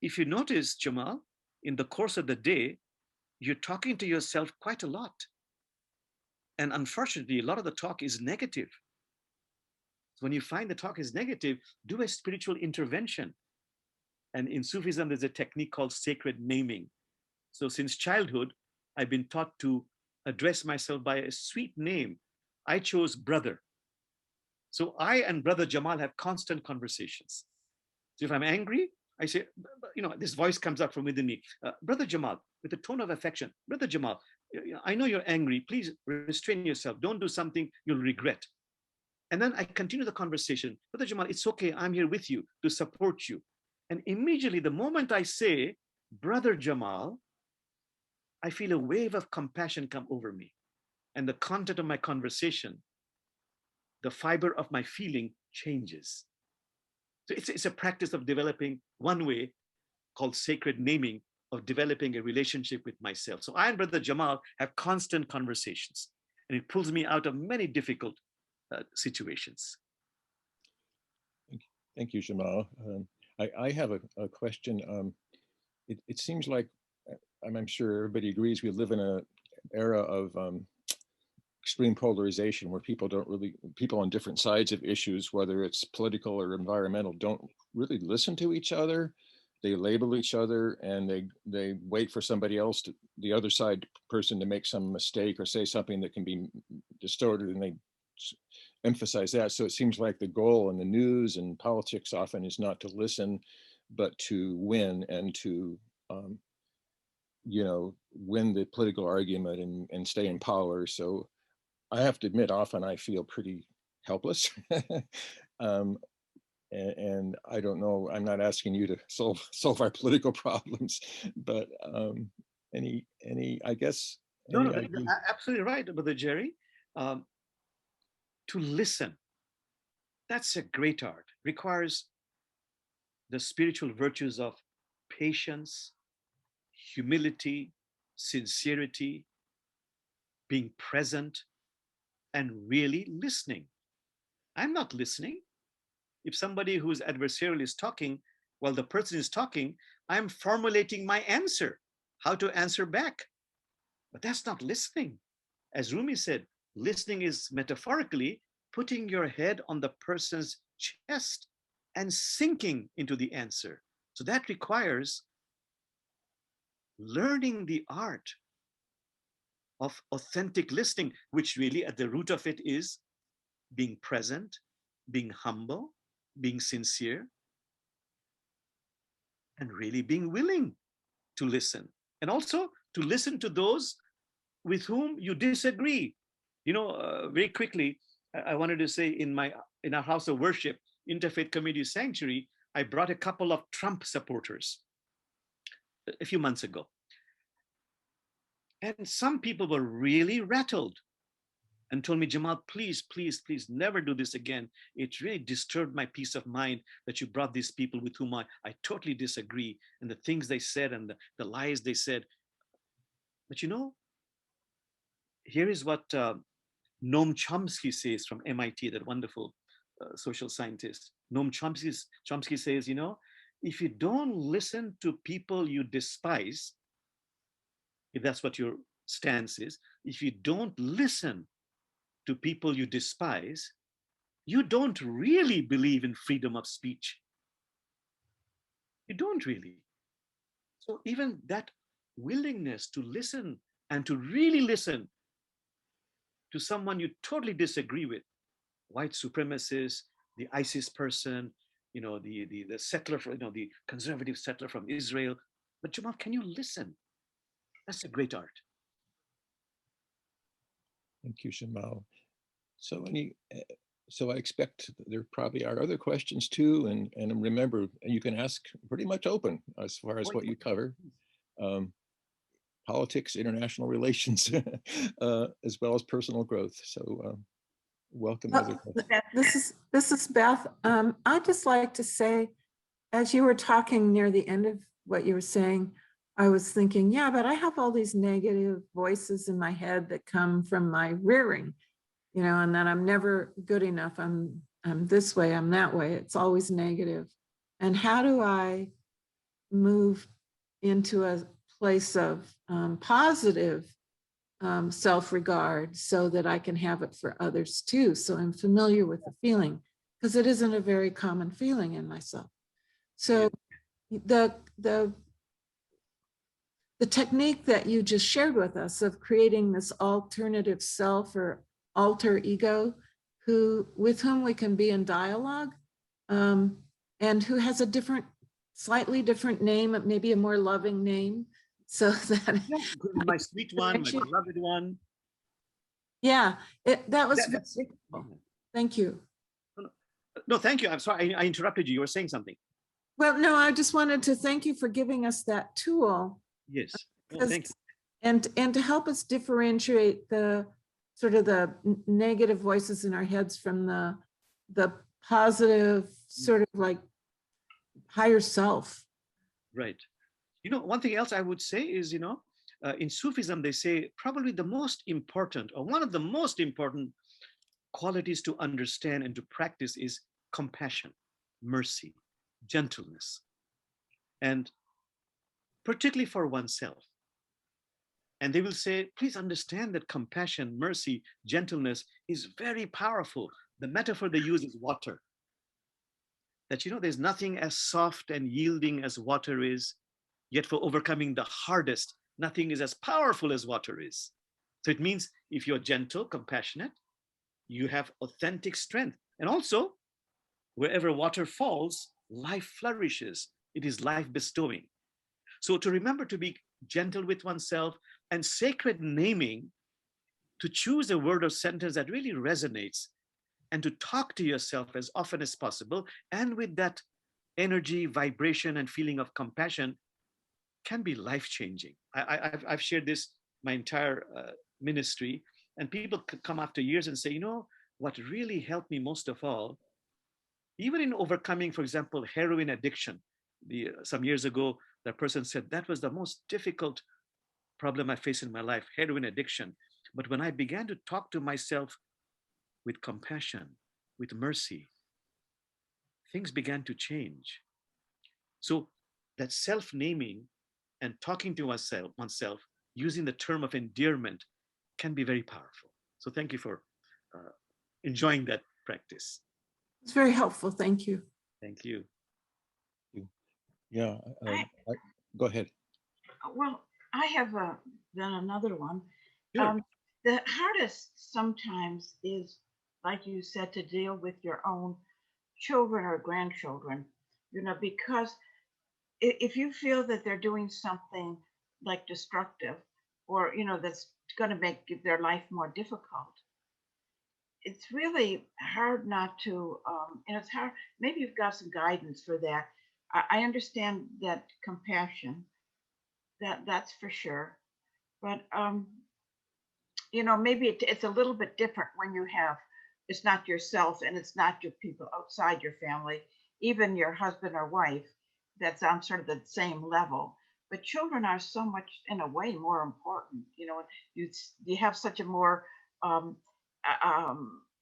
if you notice, Jamal, in the course of the day, you're talking to yourself quite a lot. And unfortunately, a lot of the talk is negative. When you find the talk is negative, do a spiritual intervention. And in Sufism, there's a technique called sacred naming. So since childhood, I've been taught to address myself by a sweet name. I chose brother. So I and brother Jamal have constant conversations. So if I'm angry, I say, this voice comes up from within me, brother Jamal, with a tone of affection, brother Jamal, I know you're angry. Please restrain yourself. Don't do something you'll regret. And then I continue the conversation. Brother Jamal, it's okay. I'm here with you to support you. And immediately, the moment I say, brother Jamal, I feel a wave of compassion come over me. And the content of my conversation, the fiber of my feeling changes. So it's a practice of developing one way called sacred naming, of developing a relationship with myself. So I and Brother Jamal have constant conversations, and it pulls me out of many difficult situations. Thank you, Jamal. I have a question. It seems like, I'm sure everybody agrees, we live in an era of extreme polarization where people on different sides of issues, whether it's political or environmental, don't really listen to each other. They label each other, and they wait for somebody else, the other side person, to make some mistake or say something that can be distorted, and they emphasize that. So it seems like the goal in the news and politics often is not to listen, but to win, and to win the political argument and stay in power. So I have to admit, often I feel pretty helpless. And I don't know, I'm not asking you to solve our political problems, but I guess. No, absolutely right, Brother Jerry. To listen, that's a great art. Requires the spiritual virtues of patience, humility, sincerity, being present, and really listening. I'm not listening. If somebody who's adversarial is talking, while the person is talking, I'm formulating my answer, how to answer back. But that's not listening. As Rumi said, listening is metaphorically putting your head on the person's chest and sinking into the answer. So that requires learning the art of authentic listening, which really at the root of it is being present, being humble, being sincere, and really being willing to listen. And also to listen to those with whom you disagree. Very quickly, I wanted to say, in our house of worship, Interfaith Community Sanctuary, I brought a couple of Trump supporters a few months ago. And some people were really rattled and told me, Jamal, please, please, please never do this again. It really disturbed my peace of mind that you brought these people with whom I totally disagree, and the things they said and the lies they said. But here is what Noam Chomsky says from MIT, that wonderful social scientist. Noam Chomsky says, if you don't listen to people you despise, if that's what your stance is, if you don't listen to people you despise, you don't really believe in freedom of speech. You don't really. So even that willingness to listen, and to really listen to someone you totally disagree with, white supremacist, the ISIS person, the settler, the conservative settler from Israel. But Jamal, can you listen? That's a great art. Thank you, Jamal. So I expect there probably are other questions too, and remember, you can ask pretty much open as far as what you cover. Politics, international relations, as well as personal growth. So welcome. This is Beth. I'd just like to say, as you were talking near the end of what you were saying, I was thinking, yeah, but I have all these negative voices in my head that come from my rearing, and that I'm never good enough. I'm this way, I'm that way. It's always negative. And how do I move into a place of positive self-regard so that I can have it for others too? So I'm familiar with the feeling, because it isn't a very common feeling in myself. So the technique that you just shared with us of creating this alternative self or alter ego, with whom we can be in dialogue, and who has a slightly different name, maybe a more loving name, so that my sweet one, my beloved one. Yeah, that was very beautiful. Thank you. No, thank you. I'm sorry, I interrupted you. You were saying something. Well, no, I just wanted to thank you for giving us that tool. Yes. Oh, thank you. And to help us differentiate the sort of the negative voices in our heads from the positive sort of like higher self. Right. You know, one thing else I would say is, you know, in Sufism, they say probably the most important, or one of the most important qualities to understand and to practice is compassion, mercy, gentleness, and particularly for oneself. And they will say, please understand that compassion, mercy, gentleness is very powerful. The metaphor they use is water. That, you know, there's nothing as soft and yielding as water is, yet for overcoming the hardest, nothing is as powerful as water is. So it means if you're gentle, compassionate, you have authentic strength. And also, wherever water falls, life flourishes. It is life bestowing. So to remember to be gentle with oneself and sacred naming, to choose a word or sentence that really resonates, and to talk to yourself as often as possible, and with that energy, vibration, and feeling of compassion, can be life-changing. I've shared this my entire ministry, and people come after years and say, you know, what really helped me most of all, even in overcoming, for example, heroin addiction. Some years ago, that person said, that was the most difficult problem I faced in my life, heroin addiction. But when I began to talk to myself with compassion, with mercy, things began to change. So that self-naming and talking to oneself using the term of endearment can be very powerful. So thank you for enjoying that practice. It's very helpful. Thank you. Thank you. Yeah, go ahead. Well, I have done another one. Sure. The hardest sometimes is, like you said, to deal with your own children or grandchildren, you know, because if you feel that they're doing something like destructive, or, you know, that's going to make their life more difficult, it's really hard not to, and it's hard, maybe you've got some guidance for that. I understand that compassion, that's for sure. But you know, maybe it's a little bit different when you have, it's not yourself and it's not your people outside your family, even your husband or wife, that's on sort of the same level. But children are so much, in a way, more important. You know, you have such a more um,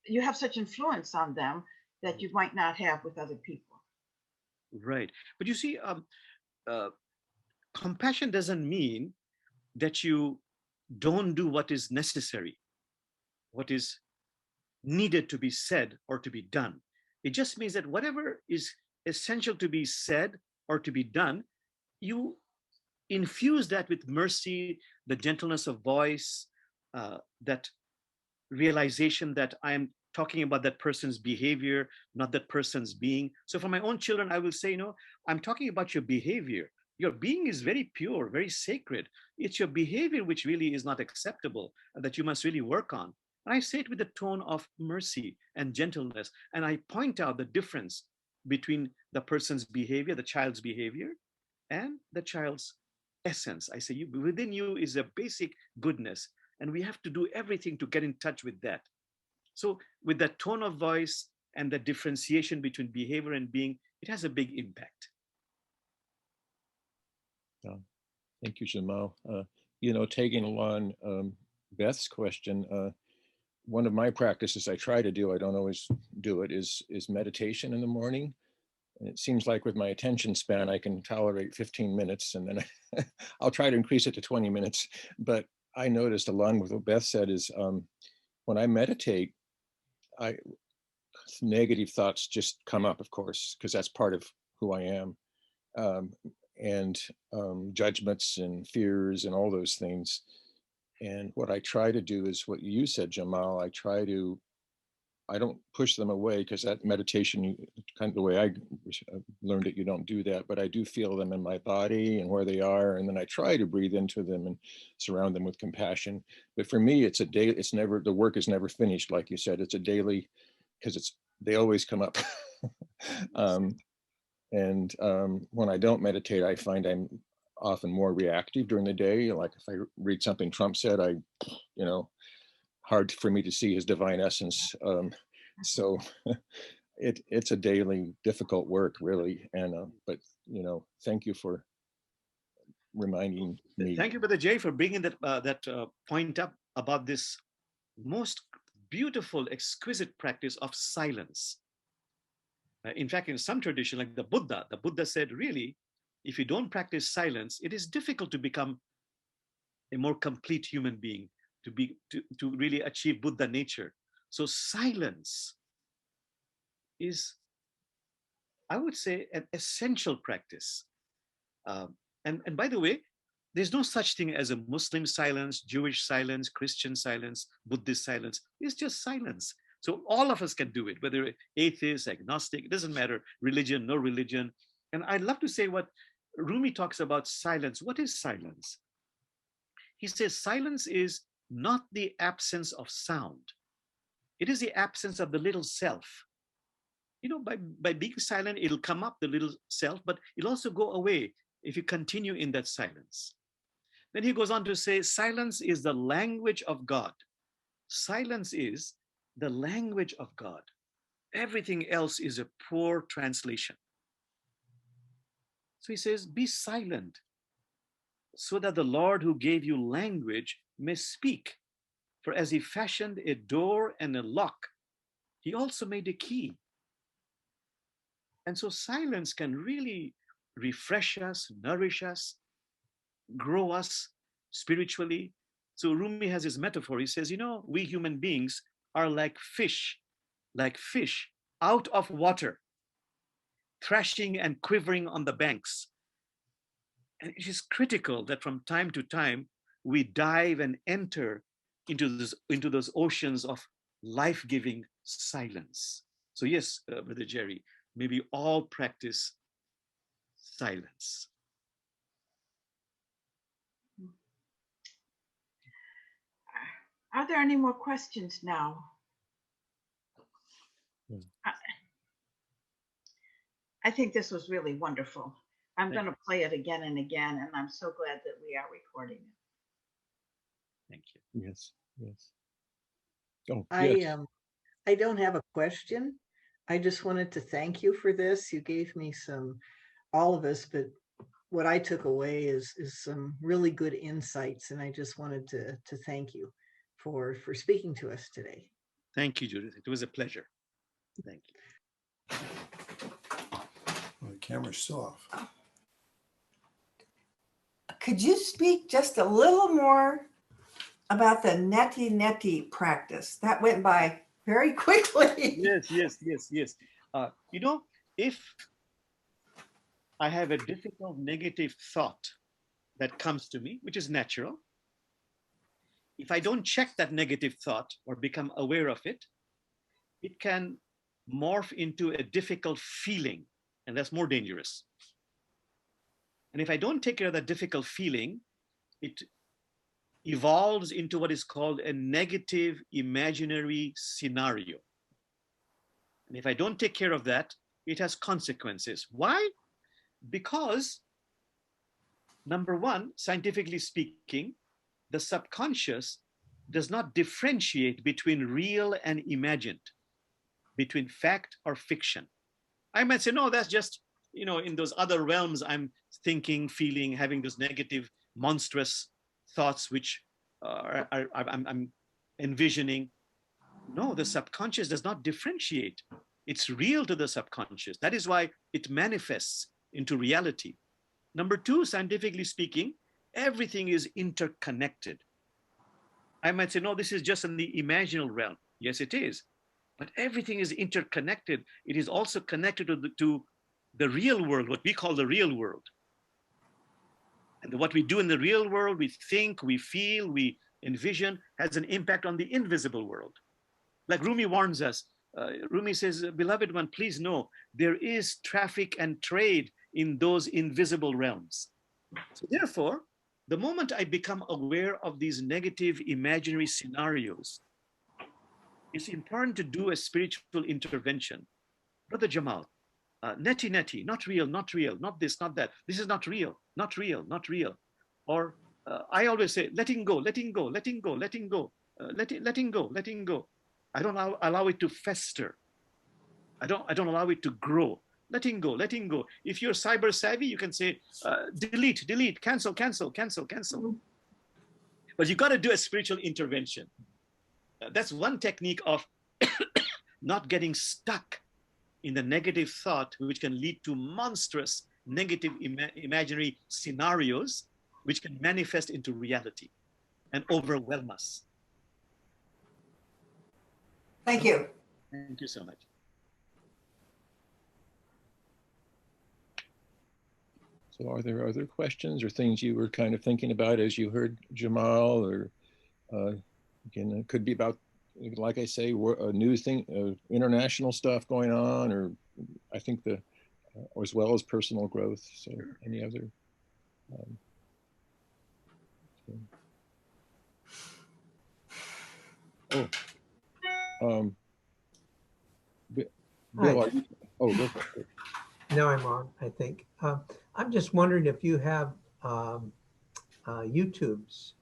you have such influence on them that you might not have with other people. Right. But you see, compassion doesn't mean that you don't do what is necessary, what is needed to be said or to be done. It just means that whatever is essential to be said or to be done, you infuse that with mercy, the gentleness of voice, that realization that I'm talking about that person's behavior, not that person's being. So for my own children, I will say, you know, I'm talking about your behavior. Your being is very pure, very sacred. It's your behavior which really is not acceptable, that you must really work on. And I say it with a tone of mercy and gentleness. And I point out the difference between the person's behavior, the child's behavior, and the child's essence. I say, within you is a basic goodness, and we have to do everything to get in touch with that. So with that tone of voice and the differentiation between behavior and being, it has a big impact. Yeah. Thank you, Jamal. You know, taking along Beth's question, one of my practices I try to do, I don't always do it, is meditation in the morning. And it seems like with my attention span, I can tolerate 15 minutes and then I'll try to increase it to 20 minutes. But I noticed, along with what Beth said, is when I meditate, negative thoughts just come up, of course, because that's part of who I am. And judgments and fears and all those things. And what I try to do is what you said, Jamal. I don't push them away, because that meditation, kind of the way I learned it, you don't do that, but I do feel them in my body and where they are. And then I try to breathe into them and surround them with compassion. But for me, it's a day, it's never, the work is never finished. Like you said, it's a daily, because they always come up. And when I don't meditate, I find often more reactive during the day. Like if I read something Trump said, hard for me to see his divine essence. So it's a daily difficult work, really. And but thank you for reminding me. Thank you, Brother Jay, for bringing that point up about this most beautiful, exquisite practice of silence. In fact, in some tradition, like the Buddha said, really, if you don't practice silence, it is difficult to become a more complete human being, to really achieve Buddha nature. So silence is, I would say, an essential practice. And by the way, there's no such thing as a Muslim silence, Jewish silence, Christian silence, Buddhist silence. It's just silence. So all of us can do it, whether atheist, agnostic, it doesn't matter, religion, no religion. And I'd love to say what Rumi talks about silence. What is silence? He says silence is not the absence of sound. It is the absence of the little self. By being silent, it'll come up, the little self, but it'll also go away if you continue in that silence. Then he goes on to say, silence is the language of God. Silence is the language of God. Everything else is a poor translation. So he says, be silent so that the Lord who gave you language may speak. For as he fashioned a door and a lock, he also made a key. And so silence can really refresh us, nourish us, grow us spiritually. So Rumi has his metaphor. He says, we human beings are like fish out of water, thrashing and quivering on the banks. And it is critical that from time to time, we dive and enter into those oceans of life-giving silence. So yes, Brother Jerry, may we all practice silence. Are there any more questions now? I think this was really wonderful. I'm going to play it again and again, and I'm so glad that we are recording it. Thank you. Yes. Oh, yes. I don't have a question. I just wanted to thank you for this. You gave me all of us, but what I took away is some really good insights, and I just wanted to thank you for speaking to us today. Thank you, Judith. It was a pleasure. Thank you. Well, the camera's still off. Could you speak just a little more about the neti practice? That went by very quickly. Yes. If I have a difficult negative thought that comes to me, which is natural, if I don't check that negative thought or become aware of it, it can morph into a difficult feeling, and that's more dangerous. And if I don't take care of that difficult feeling, it evolves into what is called a negative imaginary scenario. And if I don't take care of that, it has consequences. Why? Because, number one, scientifically speaking, the subconscious does not differentiate between real and imagined, between fact or fiction. I might say, no, that's just, in those other realms, I'm thinking, feeling, having those negative, monstrous thoughts, which I'm envisioning. No, the subconscious does not differentiate. It's real to the subconscious. That is why it manifests into reality. Number two, scientifically speaking, everything is interconnected. I might say, no, this is just in the imaginal realm. Yes, it is. But everything is interconnected. It is also connected to the real world, what we call the real world. And what we do in the real world, we think, we feel, we envision, has an impact on the invisible world. Like Rumi warns us. Rumi says, beloved one, please know, there is traffic and trade in those invisible realms. So therefore, the moment I become aware of these negative imaginary scenarios, it's important to do a spiritual intervention. Brother Jamal, Netty, netty, not real, not real, not this, not that. This is not real, not real, not real. Or I always say, letting go, letting go, letting go, letting go, letting go, letting go. I don't allow it to fester. I don't allow it to grow. Letting go, letting go. If you're cyber savvy, you can say, delete, delete, cancel, cancel, cancel, cancel. But you got to do a spiritual intervention. That's one technique of not getting stuck in the negative thought, which can lead to monstrous negative imaginary scenarios, which can manifest into reality and overwhelm us. Thank you. Thank you so much. So are there other questions or things you were kind of thinking about as you heard Jamal, or again, it could be about, like I say, a new thing, international stuff going on, or I think as well as personal growth. So any other? Bill, are you, go for it. Now I'm on, I think. I'm just wondering if you have YouTubes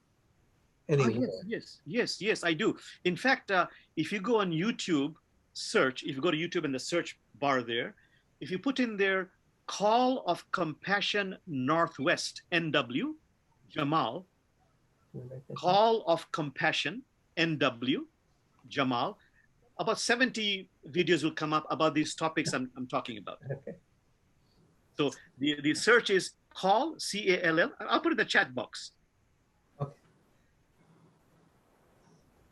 anywhere. Yes, I do. In fact, if you go on YouTube, if you go to YouTube in the search bar there, if you put in there, Call of Compassion Northwest, NW, Jamal, Call of Compassion, NW, Jamal, about 70 videos will come up about these topics I'm talking about. Okay. So the search is Call, C-A-L-L. I'll put it in the chat box. Okay.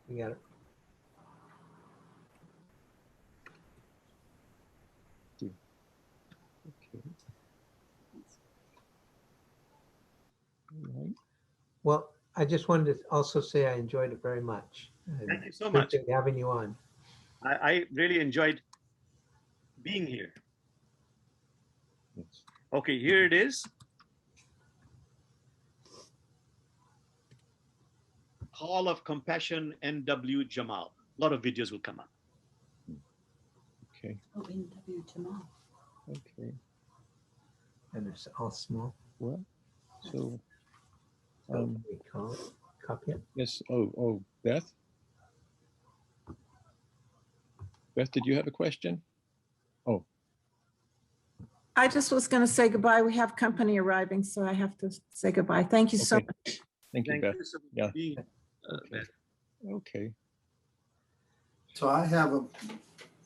We got it. Okay. All right. Well, I just wanted to also say I enjoyed it very much. Thank you so much. Appreciate having you on. I really enjoyed being here. Yes. Okay, here it is. Call of Compassion, NW Jamal. A lot of videos will come up. Okay. Oh, NW Jamal. Okay. And it's all small. Well, so So we call it, copy it. yes. Oh, Beth. Beth, did you have a question? Oh, I just was going to say goodbye. We have company arriving, so I have to say goodbye. Thank you so okay. much. Thank you, Beth. so much Yeah. for being, Okay. Beth. Okay. So I have a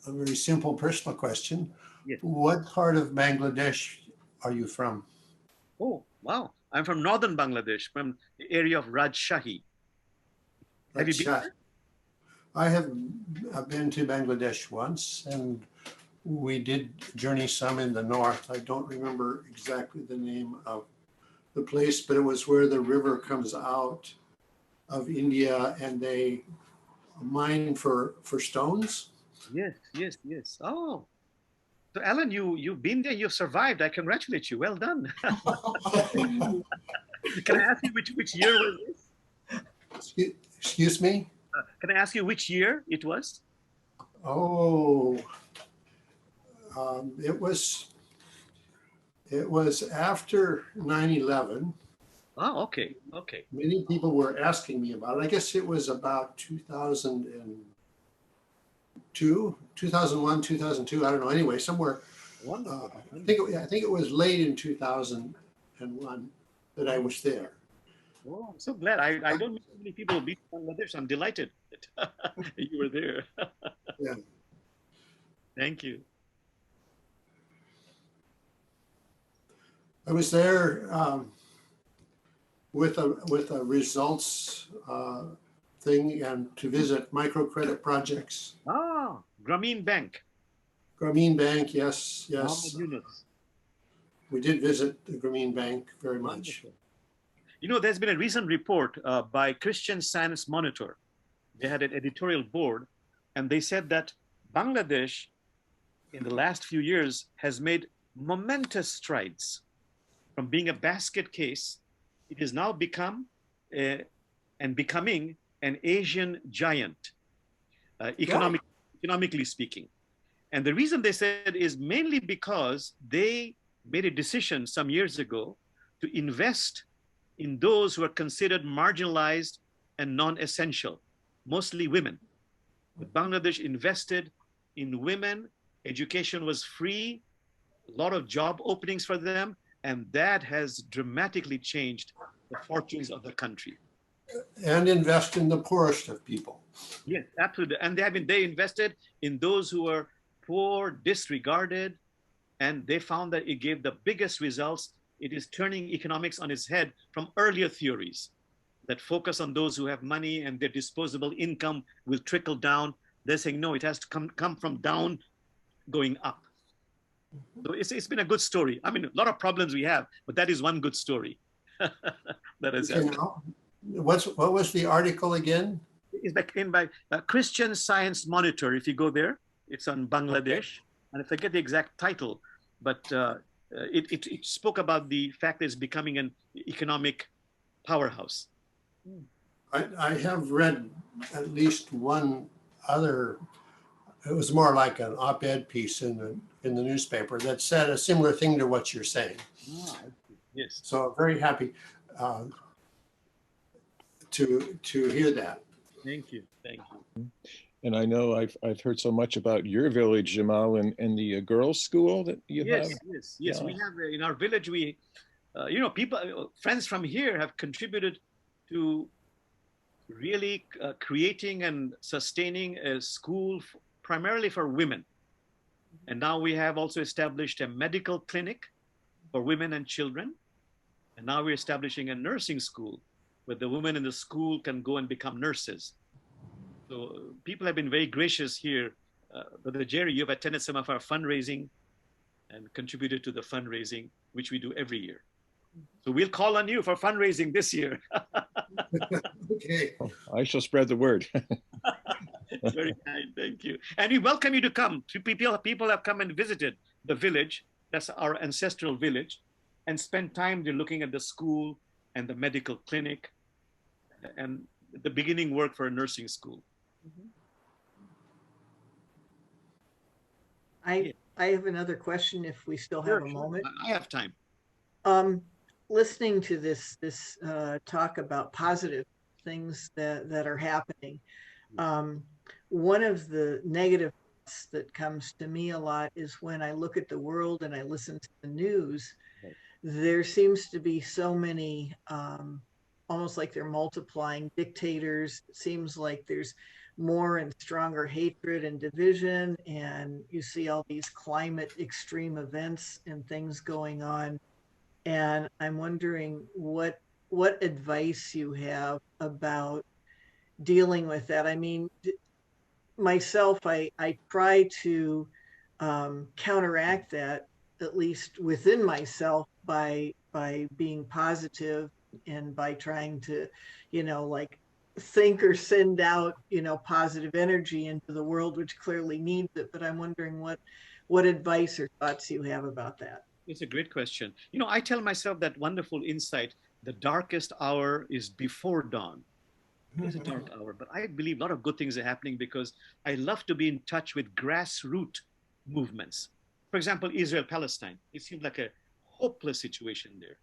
very simple personal question. Yes. What part of Bangladesh are you from? Oh, wow. I'm from northern Bangladesh, from the area of Rajshahi. Have you been Rajshahi. there? I've been to Bangladesh once, and we did journey some in the north. I don't remember exactly the name of the place, but it was where the river comes out of India, and they mine for stones. Yes. Oh, so Alan, you've been there, you've survived. I congratulate you. Well done. Can I ask you which year was this? Excuse me? Can I ask you which year it was? Oh, it was after 9/11. Oh, okay. Many people were asking me about it. I guess it was about 2002, 2001, 2002. I don't know. Anyway, somewhere. Wonderful. I think it was late in 2001 that I was there. Oh, I'm so glad. I don't meet so many people who've been to Bangladesh. I'm delighted that you were there. Yeah. Thank you. I was there with a results thing and to visit microcredit projects. Ah, Grameen Bank. Grameen Bank, yes. Mohammed Yunus. We did visit the Grameen Bank very much. Wonderful. You know, there's been a recent report by Christian Science Monitor. They had an editorial board, and they said that Bangladesh, in the last few years, has made momentous strides. From being a basket case, it has now becoming an Asian giant, economically speaking. And the reason they said is mainly because they made a decision some years ago to invest in those who are considered marginalized and non-essential, mostly women. But Bangladesh invested in women, education was free, a lot of job openings for them, and that has dramatically changed the fortunes of the country. And invest in the poorest of people. Yes, absolutely. And they invested in those who were poor, disregarded, and they found that it gave the biggest results. It is turning economics on its head from earlier theories that focus on those who have money and their disposable income will trickle down. They're saying, no, it has to come from down going up. So it's been a good story. I mean, a lot of problems we have, but that is one good story. That is what was the article again? It's by Christian Science Monitor. If you go there, it's on Bangladesh, and I forget the exact title, but it spoke about the fact that it's becoming an economic powerhouse. I have read at least one other. It was more like an op-ed piece in the newspaper that said a similar thing to what you're saying. Ah, yes. So very happy to hear that. Thank you. Thank you. And I know I've heard so much about your village, Jamal, and the girls' school that you have. Yes. Yeah. We have in our village. We, people, friends from here have contributed to really creating and sustaining a school primarily for women. And now we have also established a medical clinic for women and children. And now we're establishing a nursing school where the women in the school can go and become nurses. So people have been very gracious here. Brother Jerry, you've attended some of our fundraising and contributed to the fundraising, which we do every year. So we'll call on you for fundraising this year. Okay. Oh, I shall spread the word. Very kind, thank you. And we welcome you to come. People have come and visited the village, that's our ancestral village, and spent time there looking at the school and the medical clinic and the beginning work for a nursing school. I have another question if we still have a moment. I have time. Listening to this talk about positive things that are happening, one of the negative that comes to me a lot is when I look at the world and I listen to the news, there seems to be so many, almost like they're multiplying dictators. It seems like there's more and stronger hatred and division, and you see all these climate extreme events and things going on. And I'm wondering what advice you have about dealing with that. I mean, myself, I try to counteract that, at least within myself, by being positive and by trying to, like think or send out, positive energy into the world, which clearly needs it. But I'm wondering what advice or thoughts you have about that. It's a great question. I tell myself that wonderful insight, the darkest hour is before dawn. It's a dark hour, but I believe a lot of good things are happening because I love to be in touch with grassroots movements. For example, Israel-Palestine. It seems like a hopeless situation there.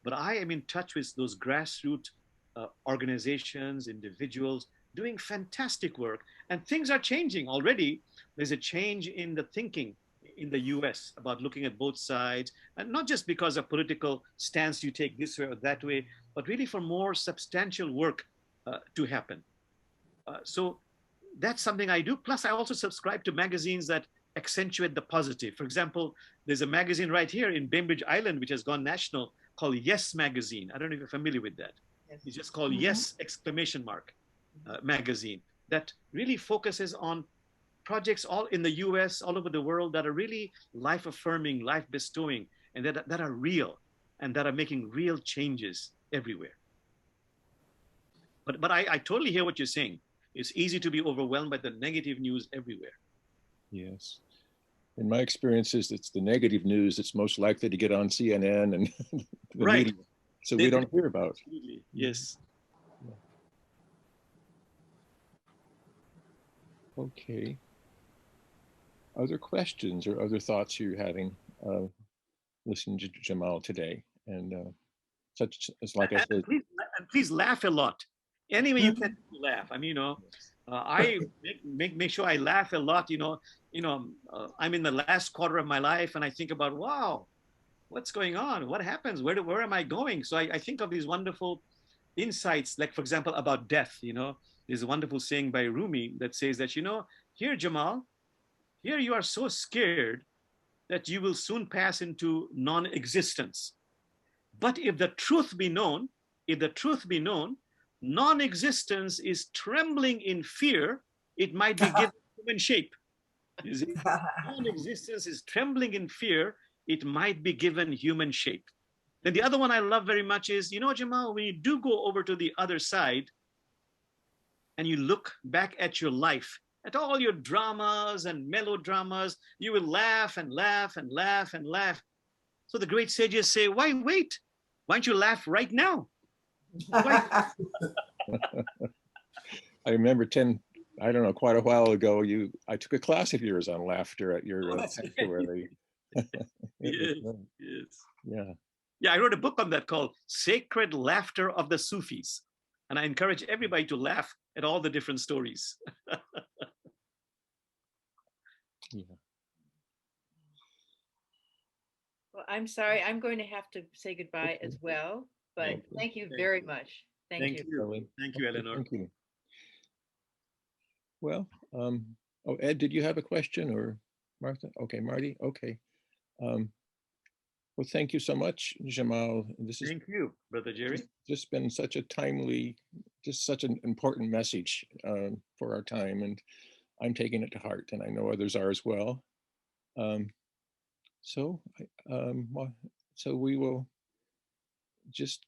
But I am in touch with those grassroots organizations, individuals, doing fantastic work. And things are changing already. There's a change in the thinking in the US about looking at both sides, and not just because of political stance you take this way or that way, but really for more substantial work to happen. So that's something I do. Plus, I also subscribe to magazines that accentuate the positive. For example, there's a magazine right here in Bainbridge Island, which has gone national, called Yes Magazine. I don't know if you're familiar with that. Yes. It's just called Yes exclamation mark magazine that really focuses on projects all in the US, all over the world that are really life-affirming, life-bestowing, and that are real and that are making real changes everywhere. But I totally hear what you're saying. It's easy to be overwhelmed by the negative news everywhere. Yes. In my experiences, it's the negative news that's most likely to get on CNN and the Right. media. So we don't hear about. Absolutely. Yes. Okay. other questions or other thoughts you're having listening to Jamal today? And such as, like I said, and please laugh a lot. Any way you can laugh. I mean, I make sure I laugh a lot. I'm in the last quarter of my life, and I think about, wow, what's going on? What happens? Where am I going? So I think of these wonderful insights, like, for example, about death. There's a wonderful saying by Rumi that says that, here, Jamal, here you are so scared that you will soon pass into non-existence. But if the truth be known, non-existence is trembling in fear, it might be given human shape. You see? Non-existence is trembling in fear, it might be given human shape. Then the other one I love very much is, Jamal, when you do go over to the other side and you look back at your life, at all your dramas and melodramas, you will laugh and laugh and laugh and laugh. So the great sages say, why wait? Why don't you laugh right now? I remember quite a while ago, I took a class of yours on laughter at your sanctuary. Yes. Yeah, I wrote a book on that called Sacred Laughter of the Sufis. And I encourage everybody to laugh at all the different stories. Yeah. Well, I'm sorry, I'm going to have to say goodbye as well, but thank you very much. Thank you. Thank you, Eleanor. Thank you. Well, Ed, did you have a question, or Martha? Okay, Marty. Okay. Well, thank you so much, Jamal. Thank you, Brother Jerry. Just been such a timely, just such an important message for our time, and I'm taking it to heart, and I know others are as well. So we will just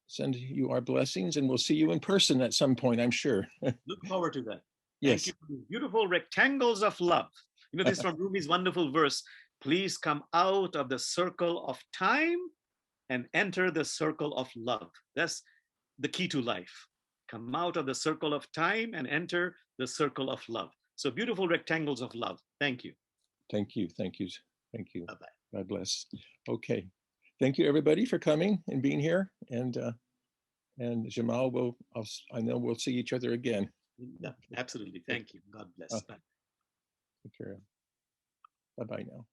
send you our blessings, and we'll see you in person at some point, I'm sure. Look forward to that. Yes. Thank you for the beautiful rectangles of love. This is from Rumi's wonderful verse. Please come out of the circle of time and enter the circle of love. That's the key to life. Come out of the circle of time and enter the circle of love. So beautiful rectangles of love. Thank you. Thank you. Thank you. Thank you. Bye-bye. God bless. Okay. Thank you, everybody, for coming and being here. And Jamal, I know we'll see each other again. Yeah, absolutely. Thank you. God bless. Bye. Take care. Bye-bye now.